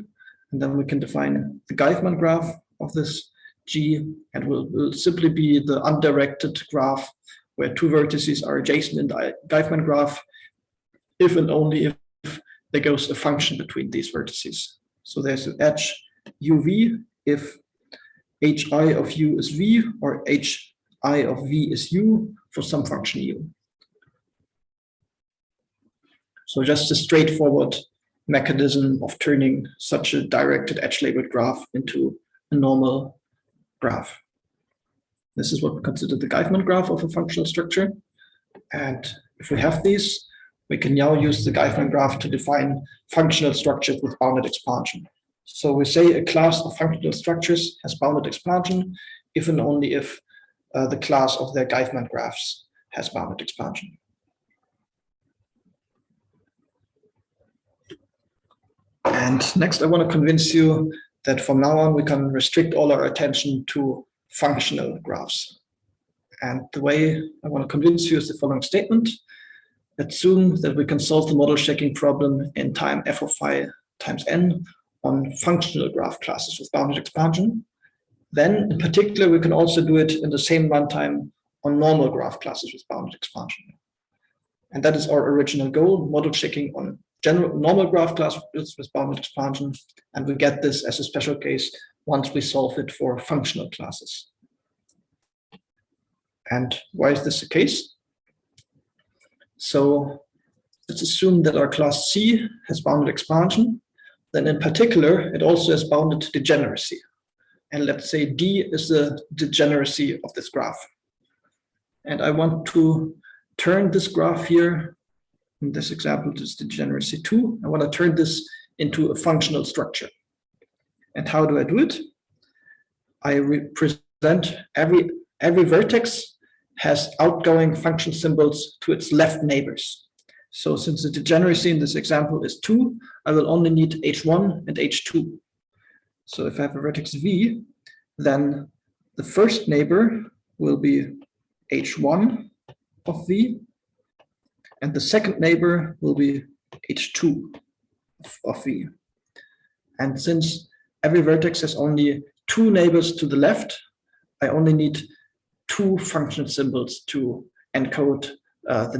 And then we can define the Geifmann graph of this G, and will simply be the undirected graph where two vertices are adjacent in the Geifmann graph, if and only if there goes a function between these vertices. So there's an edge uv if hi of u is v, or hi of v is u for some function u. So just a straightforward mechanism of turning such a directed edge-labeled graph into a normal graph. This is what we consider the Geifmann graph of a functional structure. And if we have these, we can now use the Geifmann graph to define functional structures with bounded expansion. So we say a class of functional structures has bounded expansion if and only if the class of their Geifmann graphs has bounded expansion. And next, I want to convince you that from now on, we can restrict all our attention to functional graphs. And the way I want to convince you is the following statement. Assume that we can solve the model checking problem in time f of phi times n on functional graph classes with bounded expansion. Then, in particular, we can also do it in the same runtime on normal graph classes with bounded expansion. And that is our original goal, model checking on general normal graph classes with bounded expansion. And we get this as a special case once we solve it for functional classes. And why is this the case? So let's assume that our class C has bounded expansion. Then in particular, it also has bounded degeneracy. And let's say D is the degeneracy of this graph. And I want to turn this graph here, in this example, this is degeneracy 2. I want to turn this into a functional structure. And how do I do it? I represent every vertex has outgoing function symbols to its left neighbors. So since the degeneracy in this example is 2, I will only need h1 and h2. So if I have a vertex v, then the first neighbor will be h1 of v, and the second neighbor will be h2 of v. And since every vertex has only 2 neighbors to the left, I only need 2 function symbols to encode the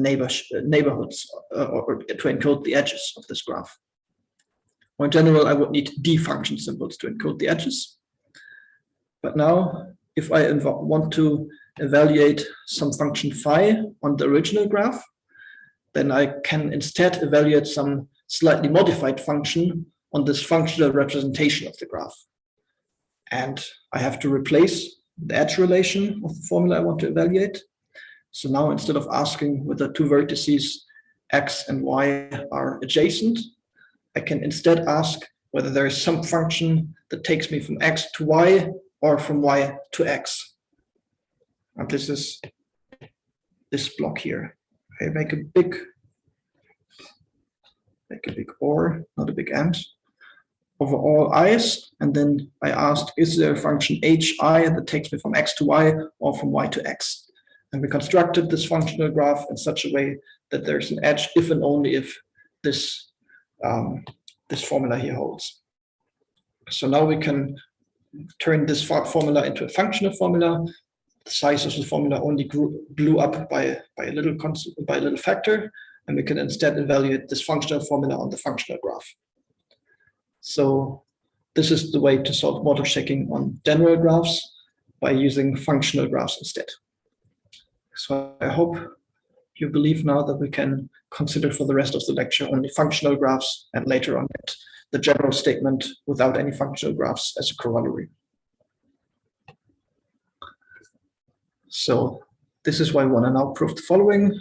neighborhoods or to encode the edges of this graph. Or in general, I would need d function symbols to encode the edges. But now, if I want to evaluate some function phi on the original graph, then I can instead evaluate some slightly modified function on this functional representation of the graph. And I have to replace the edge relation of the formula I want to evaluate. So now instead of asking whether 2 vertices x and y are adjacent, I can instead ask whether there is some function that takes me from x to y or from y to x. And this is this block here. I make a big or, not a big and. over all i's, and then I asked, is there a function hi that takes me from x to y or from y to x? And we constructed this functional graph in such a way that there's an edge if and only if this, this formula here holds. So now we can turn this formula into a functional formula. The size of the formula only blew up by a little constant, by a little factor, and we can instead evaluate this functional formula on the functional graph. So this is the way to solve model checking on general graphs, by using functional graphs instead. So I hope you believe now that we can consider for the rest of the lecture only functional graphs, and later on get the general statement without any functional graphs as a corollary. So this is why we want to now prove the following.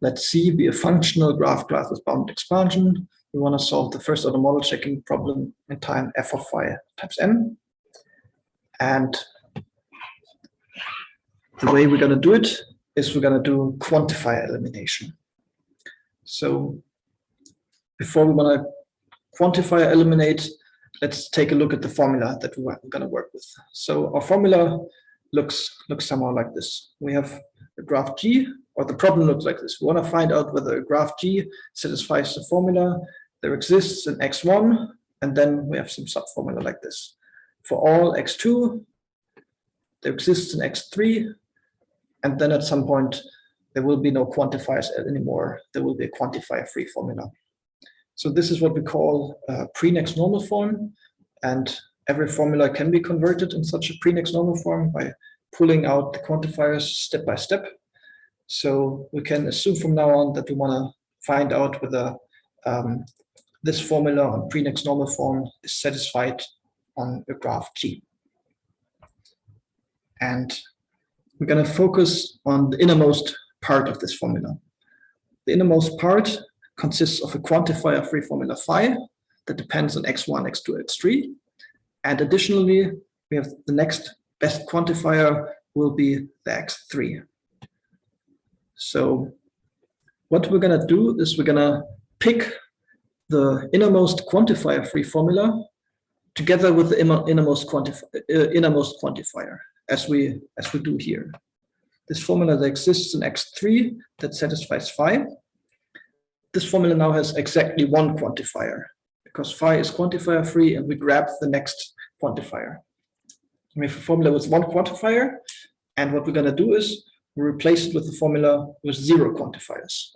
Let C be a functional graph class with bounded expansion. We want to solve the first order model checking problem in time f of phi times n. And the way we're going to do it is we're going to do quantifier elimination. So before we want to quantify eliminate, let's take a look at the formula that we're going to work with. So our formula looks somehow like this. We have a graph G, or the problem looks like this. We want to find out whether a graph G satisfies the formula. There exists an x1, and then we have some subformula like this. For all x2, there exists an x3, and then at some point, there will be no quantifiers anymore. There will be a quantifier-free formula. So this is what we call a pre-next normal form, and every formula can be converted in such a pre-next normal form by pulling out the quantifiers step by step. So we can assume from now on that we want to find out whether this formula on pre-next normal form is satisfied on a graph G. And we're going to focus on the innermost part of this formula. The innermost part consists of a quantifier-free formula phi that depends on x1, x2, x3. And additionally, we have the next best quantifier will be the x3. So what we're going to do is we're going to pick the innermost quantifier-free formula together with the innermost quantifier, as we do here. This formula that exists in x3 that satisfies phi. This formula now has exactly one quantifier, because phi is quantifier free, and we grab the next quantifier. We have a formula with one quantifier, and what we're going to do is we replace it with the formula with zero quantifiers.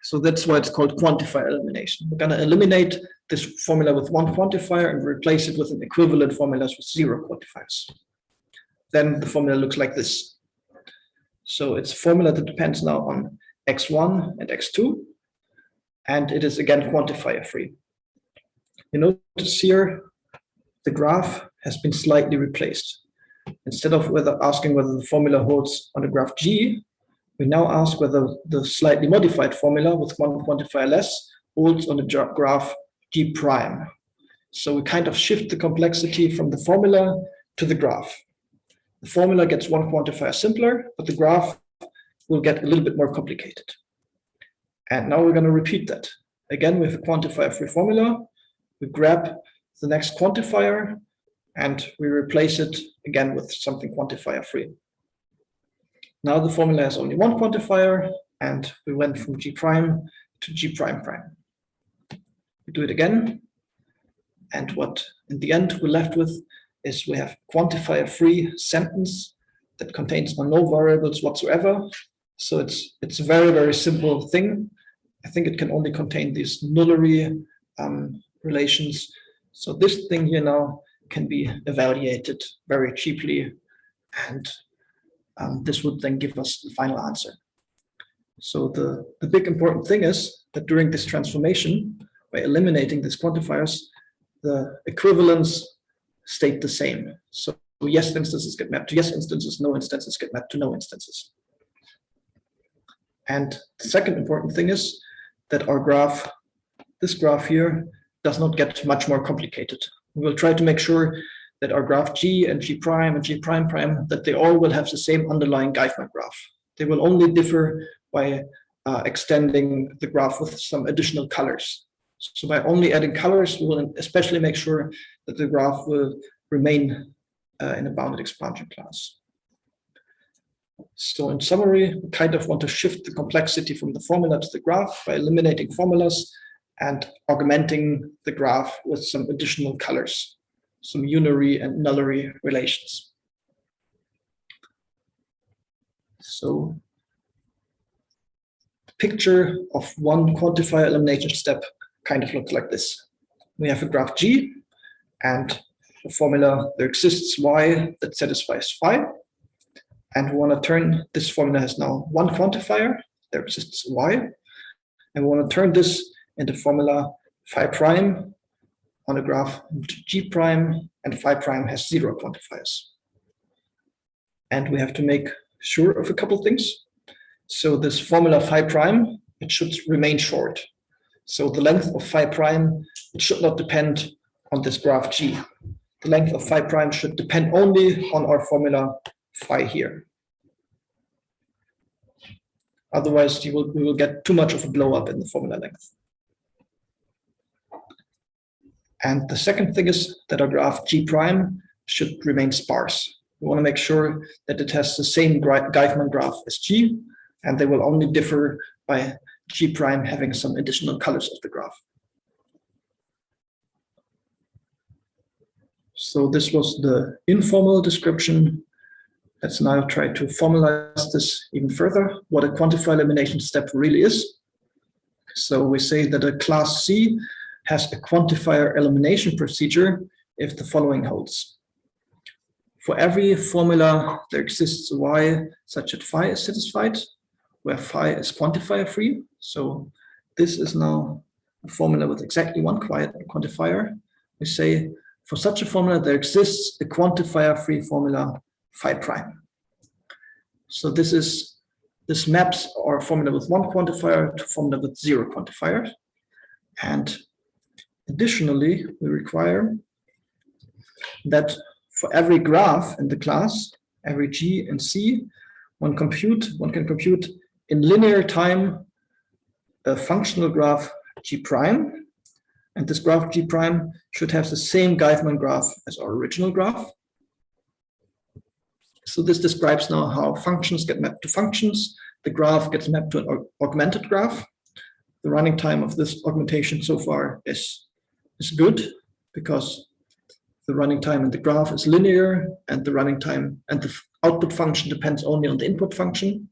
So that's why it's called quantifier elimination. We're going to eliminate this formula with one quantifier and replace it with an equivalent formula with zero quantifiers. Then the formula looks like this. So it's a formula that depends now on x1 and x2, and it is again quantifier free. You notice here the graph has been slightly replaced. Instead of asking whether the formula holds on a graph G, we now ask whether the slightly modified formula with one quantifier less holds on the graph G prime. So we kind of shift the complexity from the formula to the graph. The formula gets one quantifier simpler, but the graph will get a little bit more complicated. And now we're going to repeat that. Again, with a quantifier-free formula, we grab the next quantifier and we replace it again with something quantifier-free. Now the formula has only one quantifier, and we went from G prime to G prime prime. We do it again, and what in the end we're left with is we have quantifier-free sentence that contains no variables whatsoever. So it's a very, very simple thing. I think it can only contain these nullary relations. So this thing here now can be evaluated very cheaply, and this would then give us the final answer. So the big important thing is that during this transformation, by eliminating these quantifiers, the equivalence stayed the same. So yes instances get mapped to yes instances, no instances get mapped to no instances. And the second important thing is that our graph, this graph here, does not get much more complicated. We will try to make sure that our graph G and G prime and G prime prime, that they all will have the same underlying Geifman graph. They will only differ by extending the graph with some additional colors. So by only adding colors, we will especially make sure that the graph will remain in a bounded expansion class. So in summary, we kind of want to shift the complexity from the formula to the graph by eliminating formulas and augmenting the graph with some additional colors, some unary and nullary relations. So the picture of one quantifier elimination step kind of looks like this. We have a graph G, and the formula, there exists y that satisfies phi. And we want to turn this formula has now one quantifier, there exists y. And we want to turn this into formula phi prime on a graph G prime, and phi prime has 0 quantifiers. And we have to make sure of a couple of things. So this formula phi prime, it should remain short. So the length of phi prime, it should not depend on this graph G. The length of phi prime should depend only on our formula phi here. Otherwise, we will get too much of a blow up in the formula length. And the second thing is that our graph G prime should remain sparse. We want to make sure that it has the same Geifman graph as G, and they will only differ by G prime having some additional colors of the graph. So this was the informal description. Let's now try to formalize this even further, what a quantifier elimination step really is. So we say that a class C has a quantifier elimination procedure if the following holds. For every formula, there exists y such that phi is satisfied, where phi is quantifier free. So this is now a formula with exactly one quantifier. We say for such a formula, there exists a quantifier free formula phi prime. So this maps our formula with one quantifier to formula with 0 quantifier. And additionally, we require that for every graph in the class, every G and C, one can compute in linear time a functional graph G prime. And this graph G prime should have the same Geifman graph as our original graph. So this describes now how functions get mapped to functions. The graph gets mapped to an augmented graph. The running time of this augmentation so far is good because the running time in the graph is linear, and the running time and the output function depends only on the input function.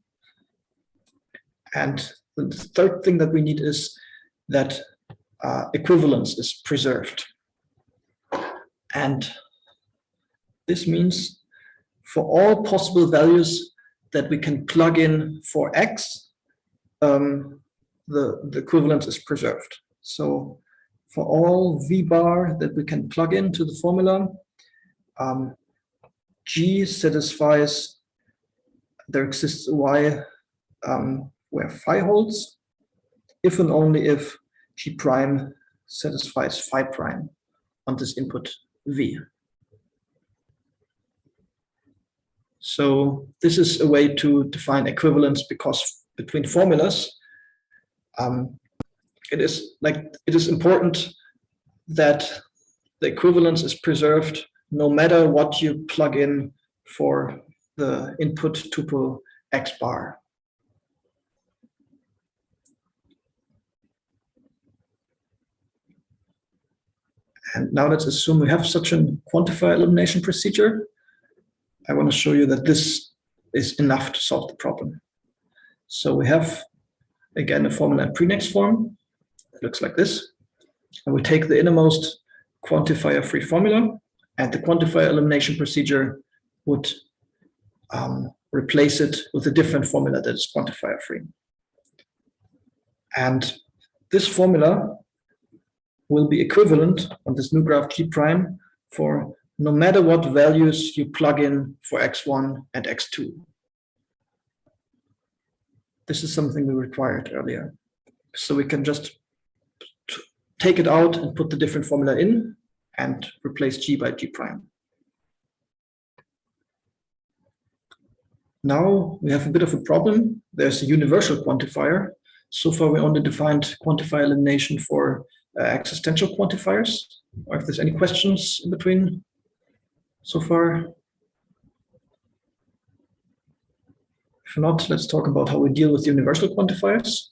And the third thing that we need is that equivalence is preserved. And this means for all possible values that we can plug in for x, the equivalence is preserved. So for all v bar that we can plug into the formula, G satisfies there exists y where phi holds, if and only if G prime satisfies phi prime on this input v. So this is a way to define equivalence, because between formulas, it is important that the equivalence is preserved no matter what you plug in for the input tuple x bar. And now let's assume we have such a quantifier elimination procedure. I want to show you that this is enough to solve the problem. So we have, again, a formula in pre-next form. It looks like this. And we take the innermost quantifier-free formula, and the quantifier elimination procedure would replace it with a different formula that is quantifier-free. And this formula will be equivalent on this new graph G prime for no matter what values you plug in for x1 and x2. This is something we required earlier. So we can just take it out and put the different formula in and replace G by G prime. Now we have a bit of a problem. There's a universal quantifier. So far we only defined quantifier elimination for existential quantifiers, or if there's any questions in between so far. If not, let's talk about how we deal with universal quantifiers.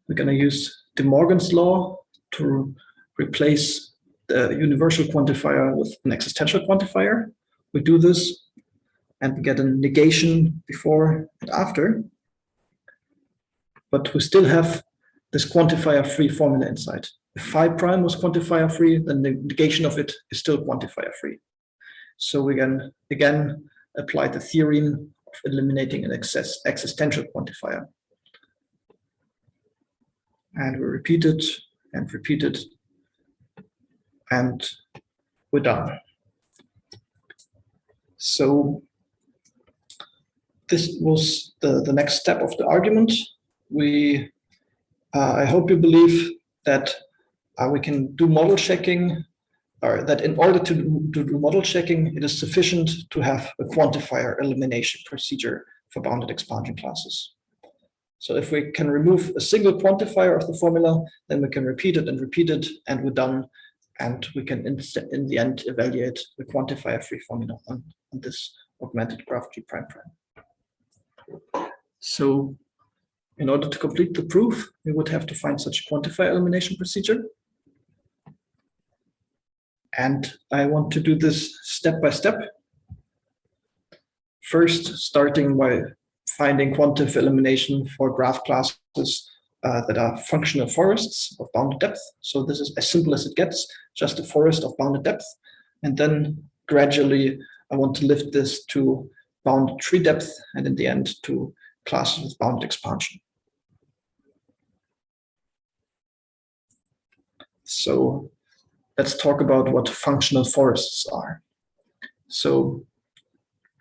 We're going to use De Morgan's law to replace the universal quantifier with an existential quantifier. We do this and we get a negation before and after, but we still have this quantifier-free formula inside. If phi prime was quantifier-free, then the negation of it is still quantifier-free. So we can again apply the theorem of eliminating an existential quantifier. And we repeat it and repeat it, and we're done. So this was the next step of the argument. I hope you believe that we can do model checking, or that in order to do model checking, it is sufficient to have a quantifier elimination procedure for bounded expansion classes. So if we can remove a single quantifier of the formula, then we can repeat it, and we're done. And we can, in the end, evaluate the quantifier-free formula on this augmented graph G prime prime. So in order to complete the proof, we would have to find such a quantifier elimination procedure. And I want to do this step by step. First, starting by finding quantif elimination for graph classes that are functional forests of bounded depth. So this is as simple as it gets, just a forest of bounded depth. And then gradually, I want to lift this to bounded tree depth, and in the end, to classes with bounded expansion. So let's talk about what functional forests are. So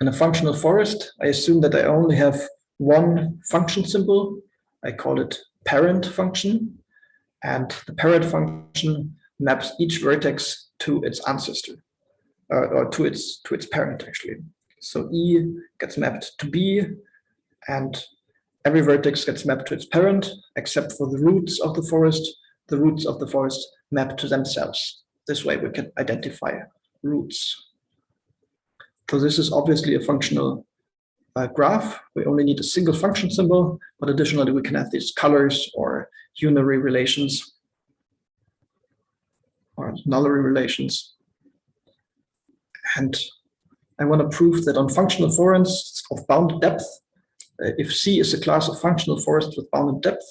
in a functional forest, I assume that I only have one function symbol. I call it parent function, and the parent function maps each vertex to its ancestor, or to its parent actually. So E gets mapped to B, and every vertex gets mapped to its parent, except for the roots of the forest. The roots of the forest map to themselves. This way we can identify roots. So this is obviously a functional graph. We only need a single function symbol, but additionally we can have these colors or unary relations or nullary relations. And I want to prove that on functional forests of bounded depth, if C is a class of functional forests with bounded depth,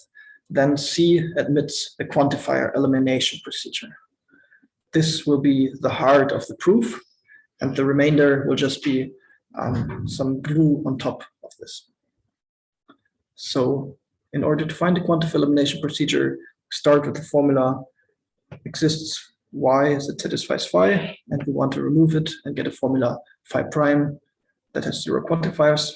then C admits a quantifier elimination procedure. This will be the heart of the proof, and the remainder will just be some glue on top of this. So in order to find the quantifier elimination procedure, start with the formula exists y that satisfies phi, and we want to remove it and get a formula phi prime that has 0 quantifiers.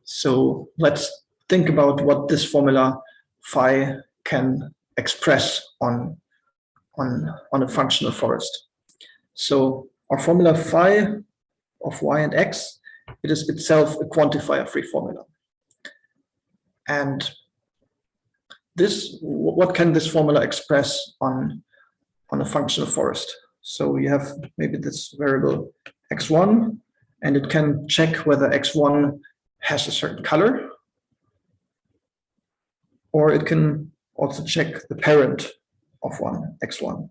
So let's think about what this formula phi can express on a functional forest. So our formula phi of y and x, it is itself a quantifier-free formula. And this, what can this formula express on a functional forest? So we have maybe this variable x1, and it can check whether x1 has a certain color, or it can also check the parent of x1.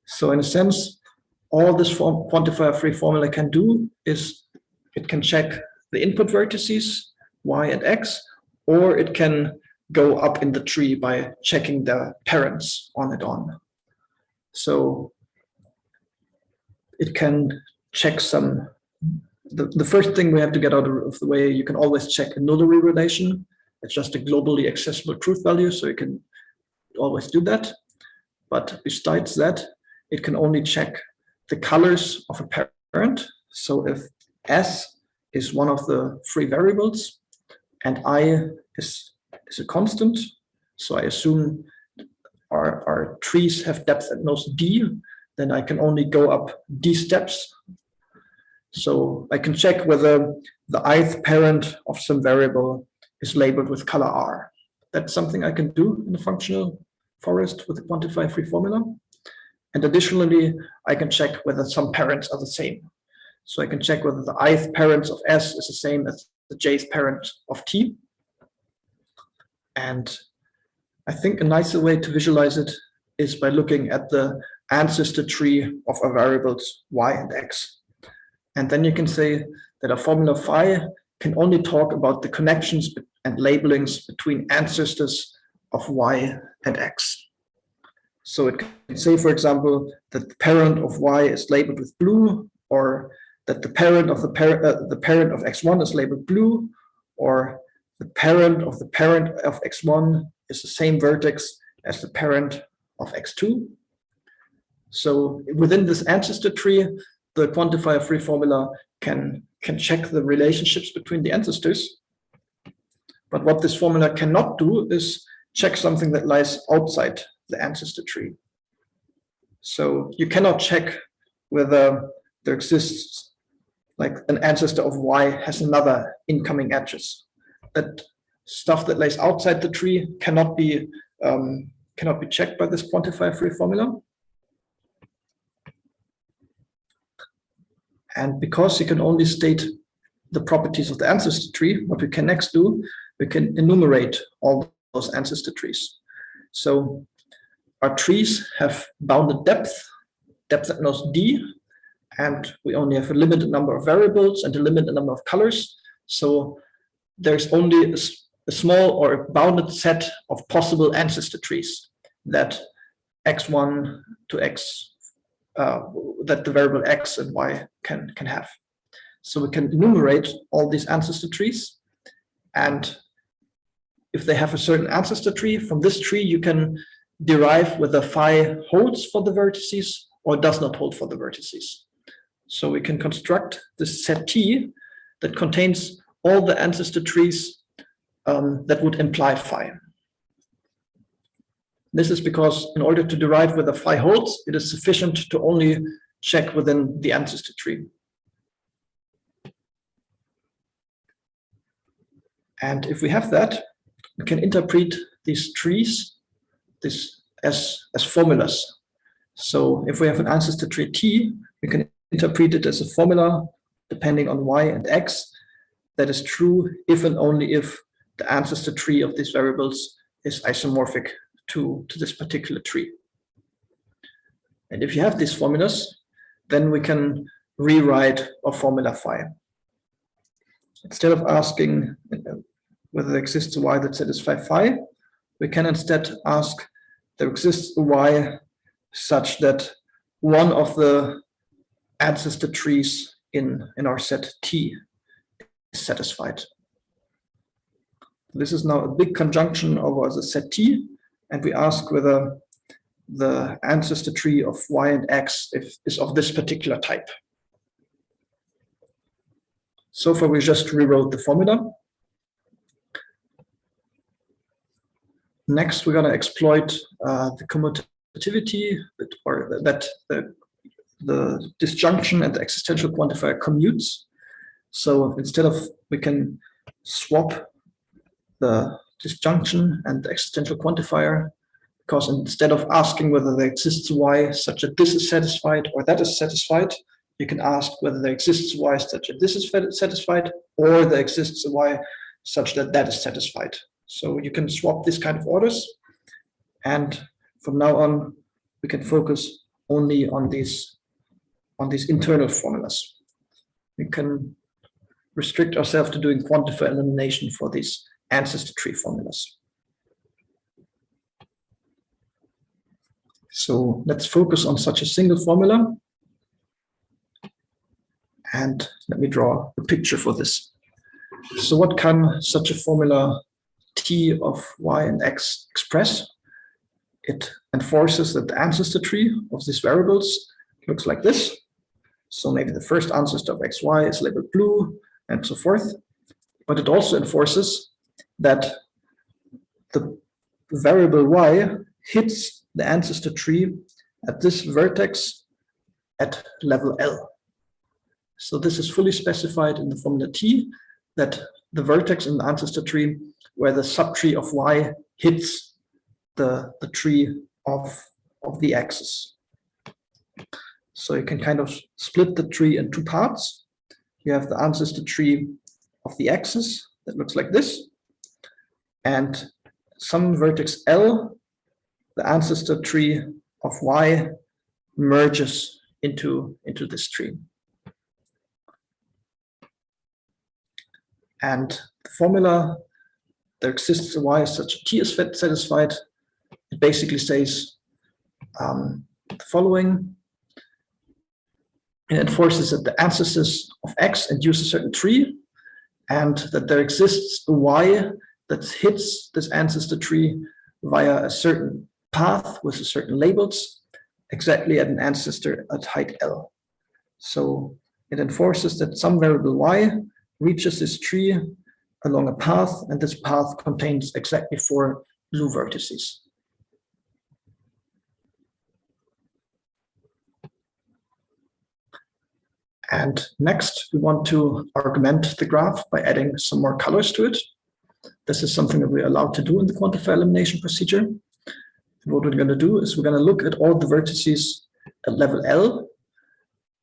So in a sense, all this quantifier-free formula can do is it can check the input vertices, y and x, or it can go up in the tree by checking the parents on and on. So it can check some, the first thing we have to get out of the way, you can always check a nullary relation. It's just a globally accessible truth value, so you can always do that. But besides that, it can only check the colors of a parent. So if S is one of the free variables and I is a constant, so I assume our trees have depth at most D, then I can only go up D steps So I can check whether the ith parent of some variable is labeled with color R. That's something I can do in the functional forest with the quantify free formula. And additionally, I can check whether some parents are the same. So I can check whether the ith parent of S is the same as the jth parent of T. And I think a nicer way to visualize it is by looking at the ancestor tree of our variables y and x. And then you can say that a formula phi can only talk about the connections and labelings between ancestors of y and x. So it can say, for example, that the parent of y is labeled with blue, or that the parent of the parent of x1 is labeled blue, or the parent of x1 is the same vertex as the parent of x2. So within this ancestor tree, the quantifier free formula can check the relationships between the ancestors. But what this formula cannot do is check something that lies outside the ancestor tree. So you cannot check whether there exists like an ancestor of y has another incoming address. That stuff that lays outside the tree cannot be checked by this quantifier free formula. And because you can only state the properties of the ancestor tree, what we can next do, we can enumerate all those ancestor trees. So our trees have bounded depth that knows d, and we only have a limited number of variables and a limited number of colors. So there's only a small or a bounded set of possible ancestor trees that x1 to x, that the variable x and y can have. So we can enumerate all these ancestor trees, and if they have a certain ancestor tree, from this tree you can derive whether phi holds for the vertices or does not hold for the vertices. So we can construct this set T that contains all the ancestor trees that would imply phi. This is because in order to derive whether phi holds, it is sufficient to only check within the ancestor tree. And if we have that, we can interpret these trees as formulas. So if we have an ancestor tree T, we can interpret it as a formula depending on y and x that is true if and only if the ancestor tree of these variables is isomorphic to this particular tree. And if you have these formulas, then we can rewrite our formula phi. Instead of asking whether there exists a y that satisfies phi, we can instead ask, there exists a y such that one of the ancestor trees in our set T is satisfied. This is now a big conjunction over the set T, and we ask whether the ancestor tree of y and x is of this particular type. So far, we just rewrote the formula. Next, we're going to exploit the commutativity, or that the disjunction and the existential quantifier commutes. So instead of, we can swap the disjunction and the existential quantifier, because instead of asking whether there exists y such that this is satisfied or that is satisfied, you can ask whether there exists y such that this is satisfied, or there exists a y such that that is satisfied. So you can swap this kind of orders, and from now on, we can focus only on these internal formulas. We can restrict ourselves to doing quantifier elimination for these ancestor tree formulas. So let's focus on such a single formula. And let me draw a picture for this. So what can such a formula T of y and x express? It enforces that the ancestor tree of these variables looks like this. So maybe the first ancestor of xy is labeled blue and so forth. But it also enforces that the variable y hits the ancestor tree at this vertex at level L. So this is fully specified in the formula T, that the vertex in the ancestor tree where the subtree of y hits the tree of the axis. So you can kind of split the tree in two parts. You have the ancestor tree of the axis that looks like this, and some vertex L, the ancestor tree of y, merges into this tree. And the formula, there exists a y such T is satisfied. It basically says the following. It enforces that the ancestors of x induce a certain tree, and that there exists a y that hits this ancestor tree via a certain path with certain labels, exactly at an ancestor at height L. So it enforces that some variable y reaches this tree along a path, and this path contains exactly 4 blue vertices. And next, we want to augment the graph by adding some more colors to it. This is something that we're allowed to do in the quantifier elimination procedure. And what we're going to do is we're going to look at all the vertices at level L,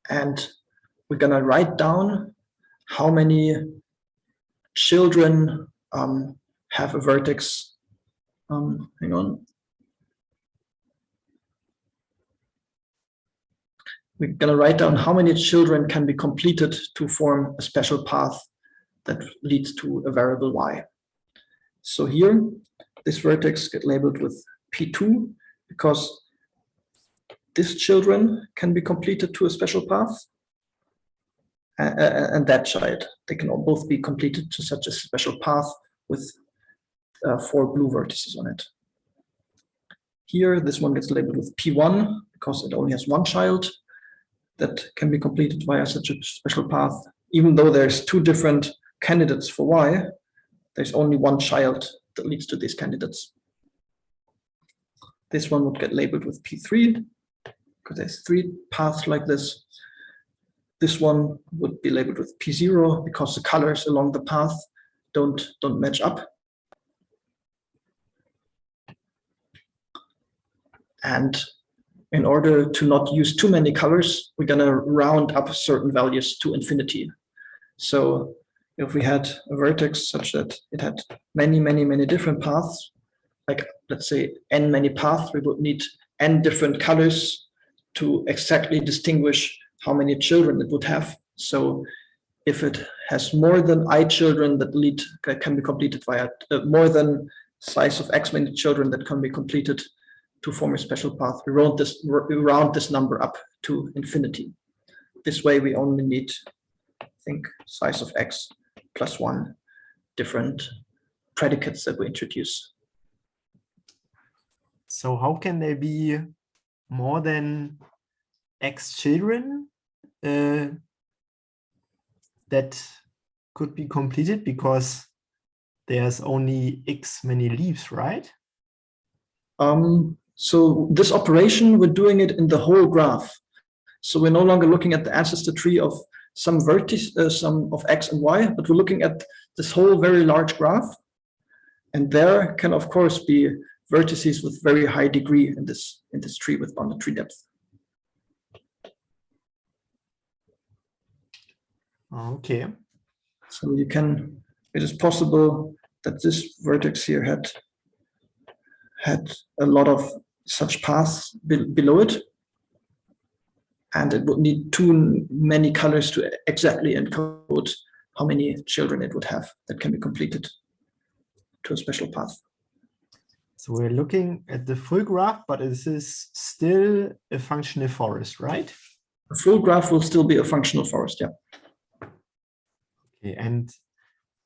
and we're going to write down how many children have a vertex. Hang on. We're going to write down how many children can be completed to form a special path that leads to a variable y. So here, this vertex gets labeled with P2 because this children can be completed to a special path, and that child, they can both be completed to such a special path with 4 blue vertices on it. Here, this one gets labeled with P1 because it only has one child that can be completed via such a special path. Even though there's 2 different candidates for y, there's only one child that leads to these candidates. This one would get labeled with P3 because there's 3 paths like this. This one would be labeled with P0 because the colors along the path don't match up. And in order to not use too many colors, we're going to round up certain values to infinity. So if we had a vertex such that it had many different paths, like let's say n many paths, we would need n different colors to exactly distinguish how many children it would have. So if it has more than I children that can be completed via more than size of x many children that can be completed to form a special path, we round this number up to infinity. This way we only need, I think, size of x plus 1 different predicates that we introduce. So how can there be more than x children that could be completed, because there's only x many leaves, right? So this operation, we're doing it in the whole graph. So we're no longer looking at the ancestor tree of some vertex, some of x and y, but we're looking at this whole very large graph. And there can, of course, be vertices with very high degree in this tree with bounded tree depth. Okay. So it is possible that this vertex here had a lot of such paths below it, and it would need too many colors to exactly encode how many children it would have that can be completed to a special path. So we're looking at the full graph, but this is still a functional forest, right? A full graph will still be a functional forest, yeah. Okay, and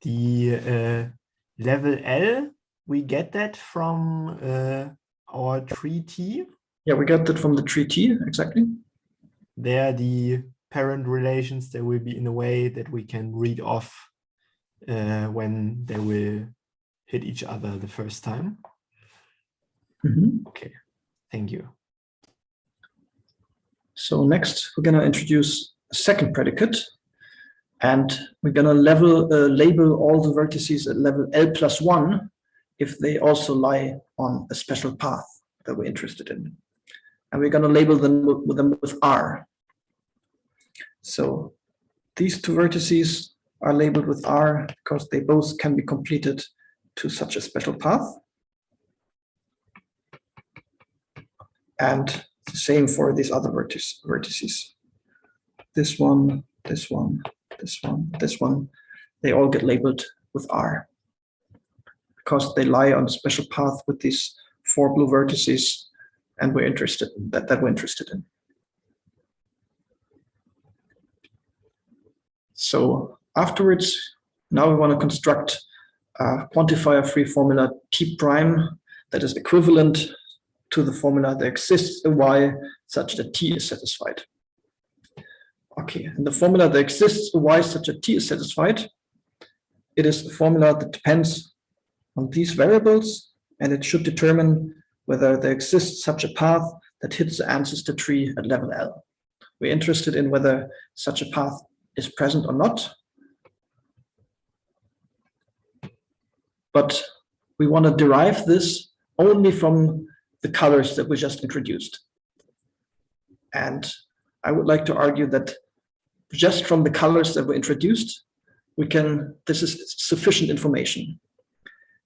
the level L, we get that from our tree T? Yeah, we get that from the tree T, exactly. There, the parent relations, they will be in a way that we can read off when they will hit each other the first time. Mm-hmm. Okay, thank you. So next, we're going to introduce a second predicate And we're going to label all the vertices at level L+1 if they also lie on a special path that we're interested in. And we're going to label them with R. So these two vertices are labeled with R because they both can be completed to such a special path. And the same for these other vertices. This one, this one, this one, this one, they all get labeled with R because they lie on a special path with these 4 blue vertices and we're interested in that we're interested in. So afterwards, now we want to construct a quantifier-free formula T prime that is equivalent to the formula that exists a Y such that T is satisfied. Okay, and the formula that exists a Y such that T is satisfied, it is a formula that depends on these variables, and it should determine whether there exists such a path that hits the ancestor tree at level L. We're interested in whether such a path is present or not, but we want to derive this only from the colors that we just introduced. And I would like to argue that just from the colors that were introduced, this is sufficient information.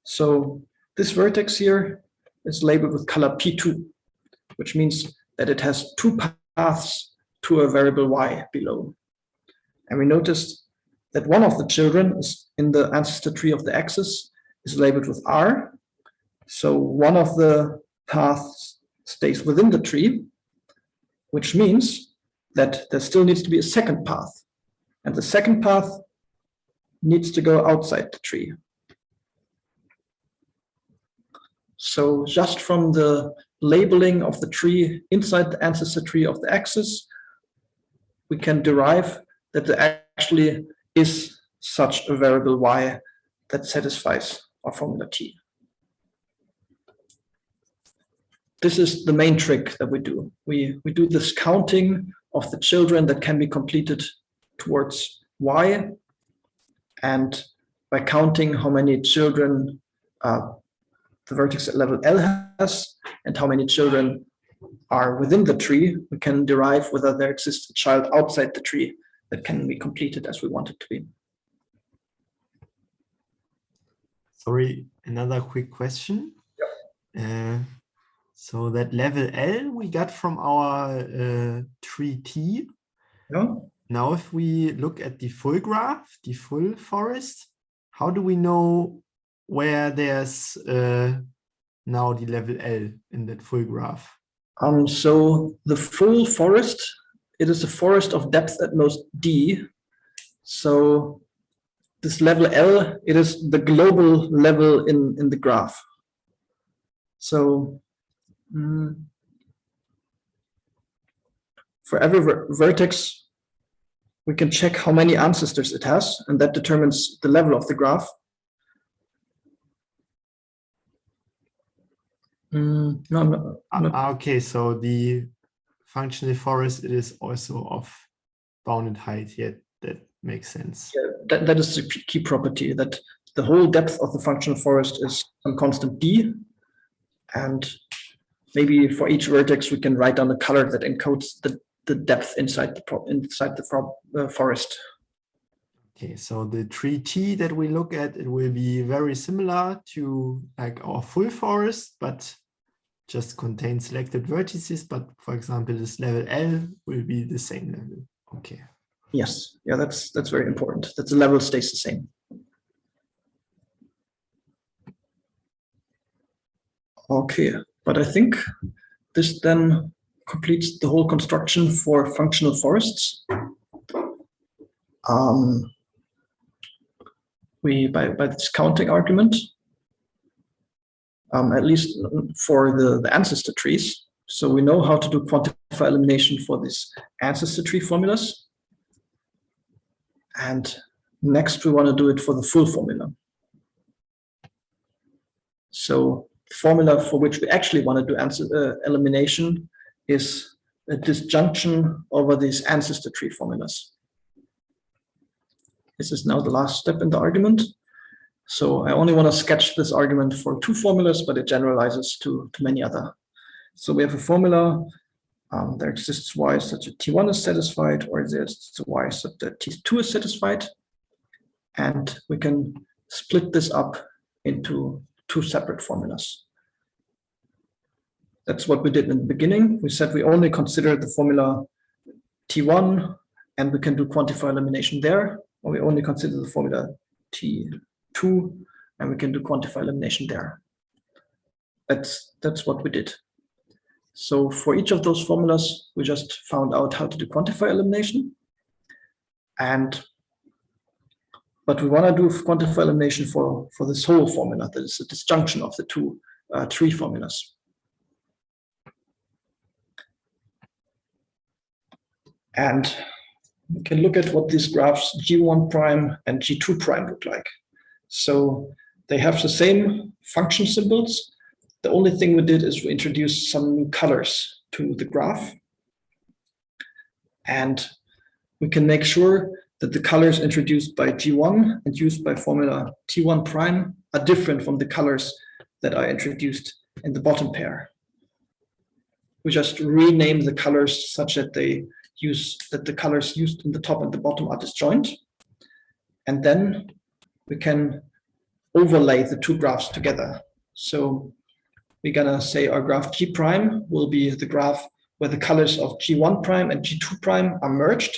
So this vertex here is labeled with color P2, which means that it has 2 paths to a variable Y below. And we noticed that one of the children is in the ancestor tree of the axis is labeled with R. So one of the paths stays within the tree, which means that there still needs to be a second path. And the second path needs to go outside the tree. So just from the labeling of the tree inside the ancestor tree of the axis, we can derive that there actually is such a variable Y that satisfies our formula T. This is the main trick that we do. We do this counting of the children that can be completed towards Y, and by counting how many children the vertex at level L has and how many children are within the tree, we can derive whether there exists a child outside the tree that can be completed as we want it to be. Sorry, another quick question. Yep. So that level L we got from our tree T. Yeah. Now, if we look at the full graph, the full forest, how do we know where there's now the level L in that full graph? So the full forest, it is a forest of depth at most D. So this level L, it is the global level in the graph. So for every vertex, we can check how many ancestors it has, and that determines the level of the graph. No. Okay, so the functional forest, it is also of bounded height. Yet that makes sense. Yeah, that is the key property, that the whole depth of the functional forest is some constant D, and maybe for each vertex we can write down a color that encodes the depth inside the forest. Okay, so the tree T that we look at, it will be very similar to like our full forest, but just contain selected vertices. But for example, this level L will be the same level. Okay. Yes, yeah, that's very important, that the level stays the same. Okay, but I think this then completes the whole construction for functional forests. By this counting argument, at least for the ancestor trees, so we know how to do quantifier elimination for these ancestor tree formulas. And next we want to do it for the full formula. So the formula for which we actually want to do elimination is a disjunction over these ancestor tree formulas. This is now the last step in the argument. So I only want to sketch this argument for 2 formulas, but it generalizes to many other. So we have a formula. There exists y such that T1 is satisfied, or there exists y such that T2 is satisfied. And we can split this up into 2 separate formulas. That's what we did in the beginning. We said we only consider the formula T1, and we can do quantify elimination there, or we only consider the formula T2, and we can do quantify elimination there. That's what we did. So for each of those formulas, we just found out how to do quantify elimination. But we want to do quantify elimination for this whole formula, that is a disjunction of the three formulas. And we can look at what these graphs G1 prime and G2 prime look like. So they have the same function symbols. The only thing we did is we introduced some new colors to the graph. And we can make sure that the colors introduced by G1 and used by formula T1 prime are different from the colors that I introduced in the bottom pair. We just rename the colors such that the colors used in the top and the bottom are disjoint. And then we can overlay the 2 graphs together. So we're gonna say our graph G prime will be the graph where the colors of G1 prime and G2 prime are merged.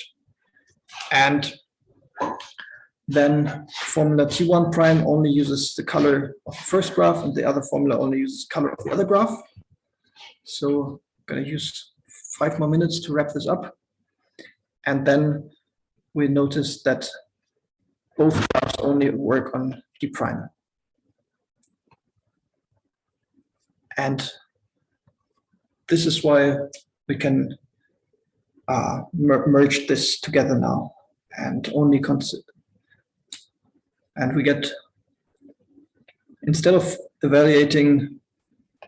And then formula T1 prime only uses the color of the first graph, and the other formula only uses color of the other graph. So I'm gonna use 5 more minutes to wrap this up. And then we notice that both graphs only work on G prime. And this is why we can merge this together now and only consider. And we get, instead of evaluating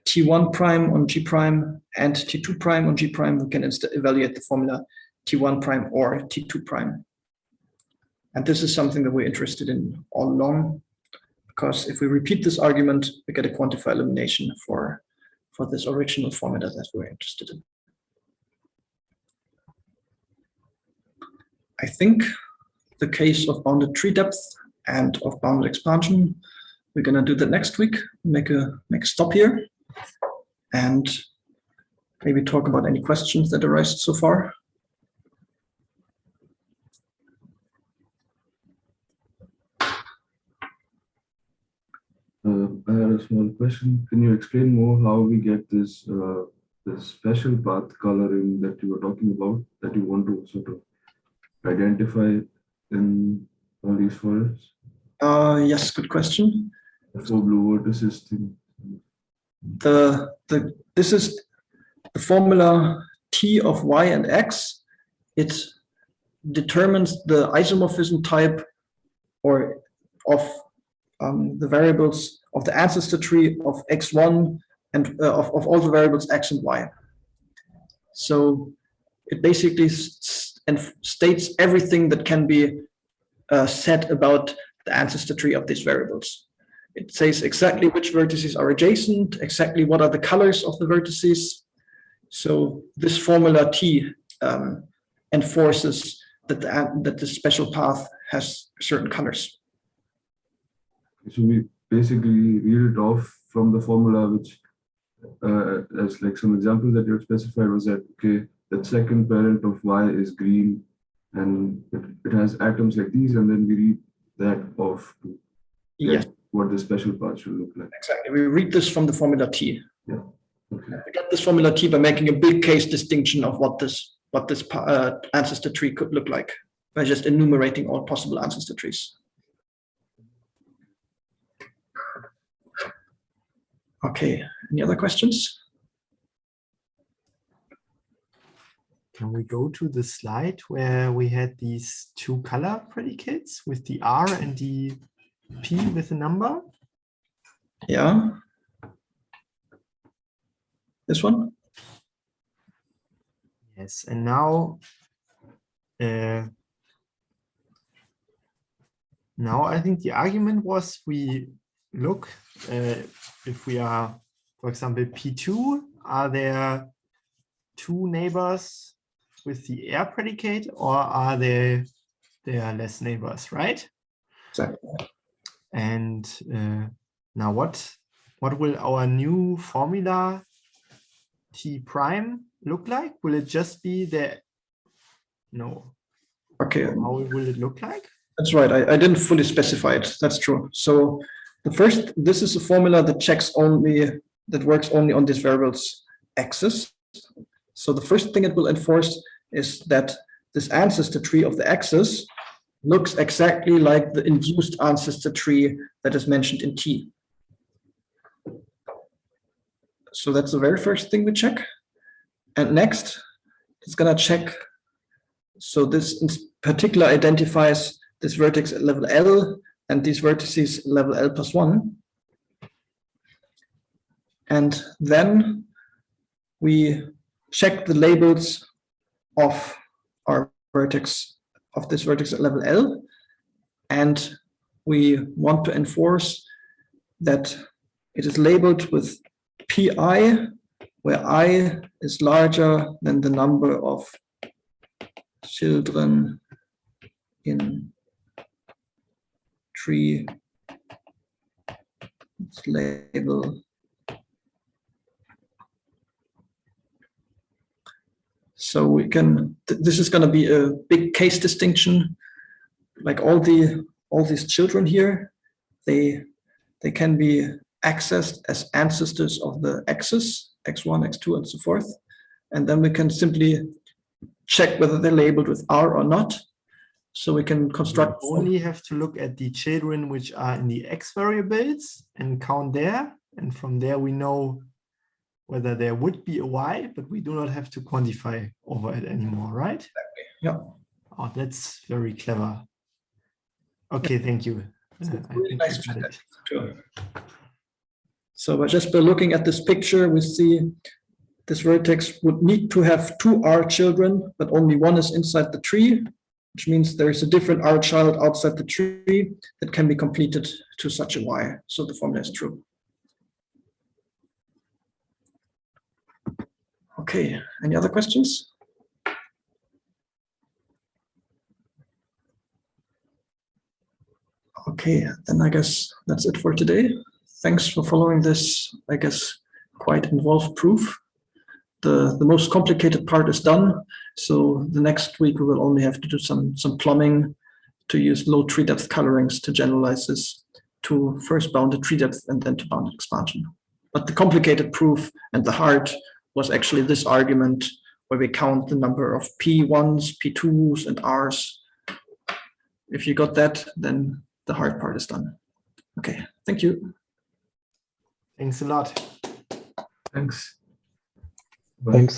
T1 prime on G prime and T2 prime on G prime, we can instead evaluate the formula T1 prime or T2 prime. And this is something that we're interested in all along, because if we repeat this argument, we get a quantify elimination for this original formula that we're interested in. I think the case of bounded tree depth and of bounded expansion, we're gonna do that next week, make a stop here, and maybe talk about any questions that arise so far. I had a small question. Can you explain more how we get this this special path coloring that you were talking about, that you want to sort of identify in all these forests? Yes, good question. The 4 blue vertices thing. This is the formula T of y and x. It determines the isomorphism type or of the variables of the ancestor tree of x1 and of all the variables x and y. So it basically states everything that can be said about the ancestor tree of these variables. It says exactly which vertices are adjacent, exactly what are the colors of the vertices. So this formula T enforces that the special path has certain colors. So we basically read it off from the formula, which as like some example that you had specified was that, okay, that second parent of y is green and it has atoms like these, and then we read that off to Yes, what the special path should look like. exactly. We read this from the formula T. Yeah. Okay. We get this formula T by making a big case distinction of what this ancestor tree could look like by just enumerating all possible ancestor trees. Okay, any other questions? Can we go to the slide where we had these 2 color predicates with the R and the P with a number? Yeah. This one? Yes, and now now I think the argument was we look if we are, for example, P2, are there two neighbors with the air predicate, or are there less neighbors, right? Exactly. And now what will our new formula T prime look like? Will it just be the, no, Okay, how will it look like? that's right. I didn't fully specify it. That's true. So this is a formula that works only on this variable's axis. So the first thing it will enforce is that this ancestor tree of the axis looks exactly like the induced ancestor tree that is mentioned in T. So that's the very first thing we check. And next, it's gonna check. So this in particular identifies this vertex at level L and these vertices level L plus 1. And then we check the labels of our vertex, of this vertex at level L. And we want to enforce that it is labeled with pi, where I is larger than the number of children in tree label. So we can, this is going to be a big case distinction. Like all these children here, they can be accessed as ancestors of the axis, x1, x2, and so forth. And then we can simply check whether they're labeled with R or not. So we can construct. We only have to look at the children which are in the X variables and count there. And from there, we know whether there would be a Y, but we do not have to quantify over it anymore, right? Exactly. Yeah. Oh, that's very clever. Okay, thank you. Really nice check. So just by looking at this picture, we see this vertex would need to have two R children, but only one is inside the tree, which means there is a different R child outside the tree that can be completed to such a Y. So the formula is true. Okay, any other questions? Okay, then I guess that's it for today. Thanks for following this, I guess, quite involved proof. The most complicated part is done. So the next week we will only have to do some plumbing to use low tree depth colorings to generalize this to first bounded tree depth and then to bounded expansion. But the complicated proof and the hard was actually this argument where we count the number of P1s, P2s, and Rs. If you got that, then the hard part is done. Okay, thank you. Thanks a lot. Thanks. Thanks.